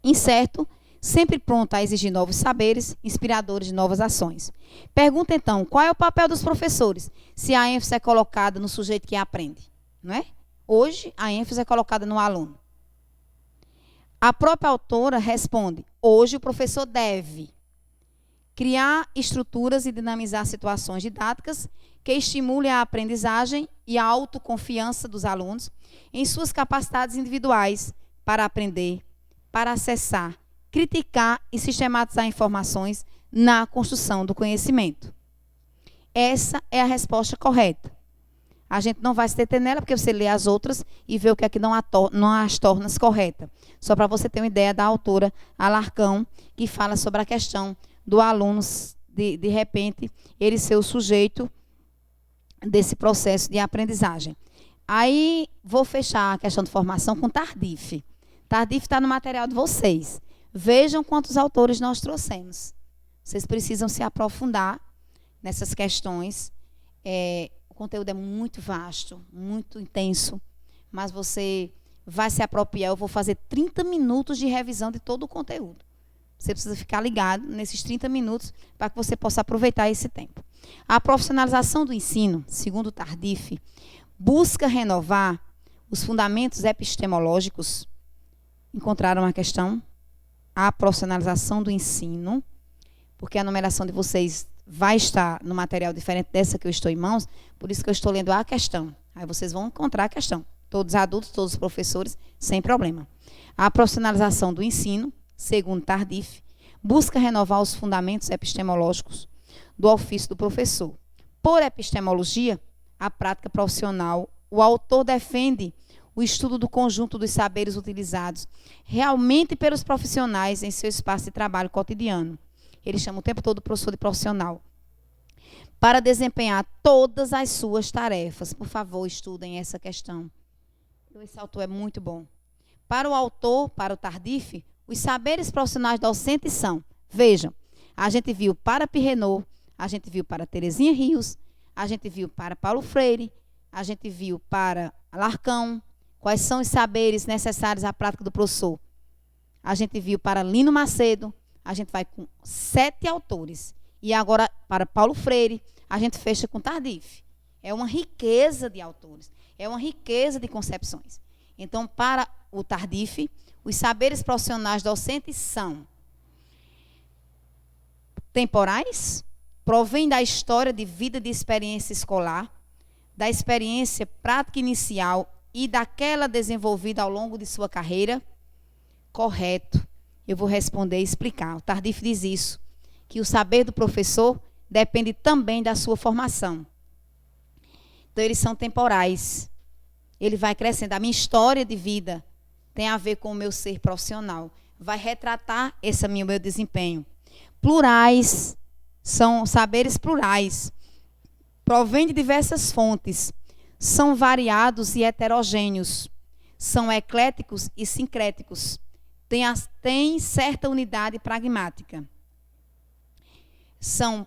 Incerto, sempre pronto a exigir novos saberes, inspiradores de novas ações. Pergunta então, qual é o papel dos professores, se a ênfase é colocada no sujeito que aprende? Não é? Hoje, a ênfase é colocada no aluno. A própria autora responde, hoje o professor deve criar estruturas e dinamizar situações didáticas que estimulem a aprendizagem e a autoconfiança dos alunos em suas capacidades individuais para aprender, para acessar, criticar e sistematizar informações na construção do conhecimento. Essa é a resposta correta. A gente não vai se deter nela, porque você lê as outras e vê o que é que não as torna corretas. Só para você ter uma ideia da autora Alarcão, que fala sobre a questão do aluno, de repente, ele ser o sujeito desse processo de aprendizagem. Aí, vou fechar a questão de formação com Tardif. Tardif está no material de vocês. Vejam quantos autores nós trouxemos. Vocês precisam se aprofundar nessas questões. O conteúdo é muito vasto, muito intenso, mas você vai se apropriar. Eu vou fazer 30 minutos de revisão de todo o conteúdo. Você precisa ficar ligado nesses 30 minutos para que você possa aproveitar esse tempo. A profissionalização do ensino, segundo o Tardif, busca renovar os fundamentos epistemológicos. Encontraram a questão? A profissionalização do ensino, porque a numeração de vocês vai estar no material diferente dessa que eu estou em mãos, por isso que eu estou lendo a questão. Aí vocês vão encontrar a questão. Todos adultos, todos os professores, sem problema. A profissionalização do ensino, segundo Tardif, busca renovar os fundamentos epistemológicos do ofício do professor. Por epistemologia, a prática profissional, o autor defende o estudo do conjunto dos saberes utilizados realmente pelos profissionais em seu espaço de trabalho cotidiano. Ele chama o tempo todo o professor de profissional. Para desempenhar todas as suas tarefas. Por favor, estudem essa questão. Esse autor é muito bom. Para o autor, para o Tardif, os saberes profissionais docentes são, vejam, a gente viu para Pirrenot, a gente viu para Terezinha Rios, a gente viu para Paulo Freire, a gente viu para Alarcão, quais são os saberes necessários à prática do professor. A gente viu para Lino Macedo, a gente vai com 7 autores. E agora, para Paulo Freire, a gente fecha com Tardif. É uma riqueza de autores, é uma riqueza de concepções. Então, para o Tardif, os saberes profissionais docentes são temporais, provém da história de vida de experiência escolar, da experiência prática inicial e daquela desenvolvida ao longo de sua carreira. Correto. Eu vou responder e explicar. O Tardif diz isso, que o saber do professor depende também da sua formação. Então, eles são temporais. Ele vai crescendo. A minha história de vida tem a ver com o meu ser profissional. Vai retratar meu desempenho. Plurais, são saberes plurais. Provém de diversas fontes. São variados e heterogêneos. São ecléticos e sincréticos. Tem certa unidade pragmática. São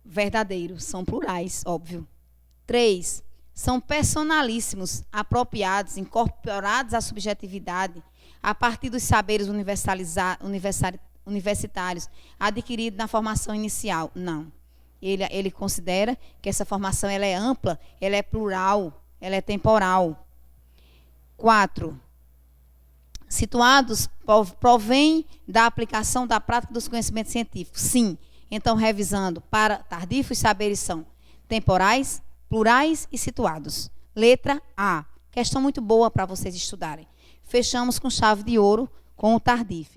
verdadeiros, são plurais, óbvio. 3. São personalíssimos, apropriados, incorporados à subjetividade, a partir dos saberes universitários, adquiridos na formação inicial. Não. Ele considera que essa formação ela é ampla, ela é plural, ela é temporal. 4. Situados, provém da aplicação da prática dos conhecimentos científicos. Sim. Então, revisando, para Tardif, os saberes são temporais, plurais e situados. Letra A. Questão muito boa para vocês estudarem. Fechamos com chave de ouro com o Tardif.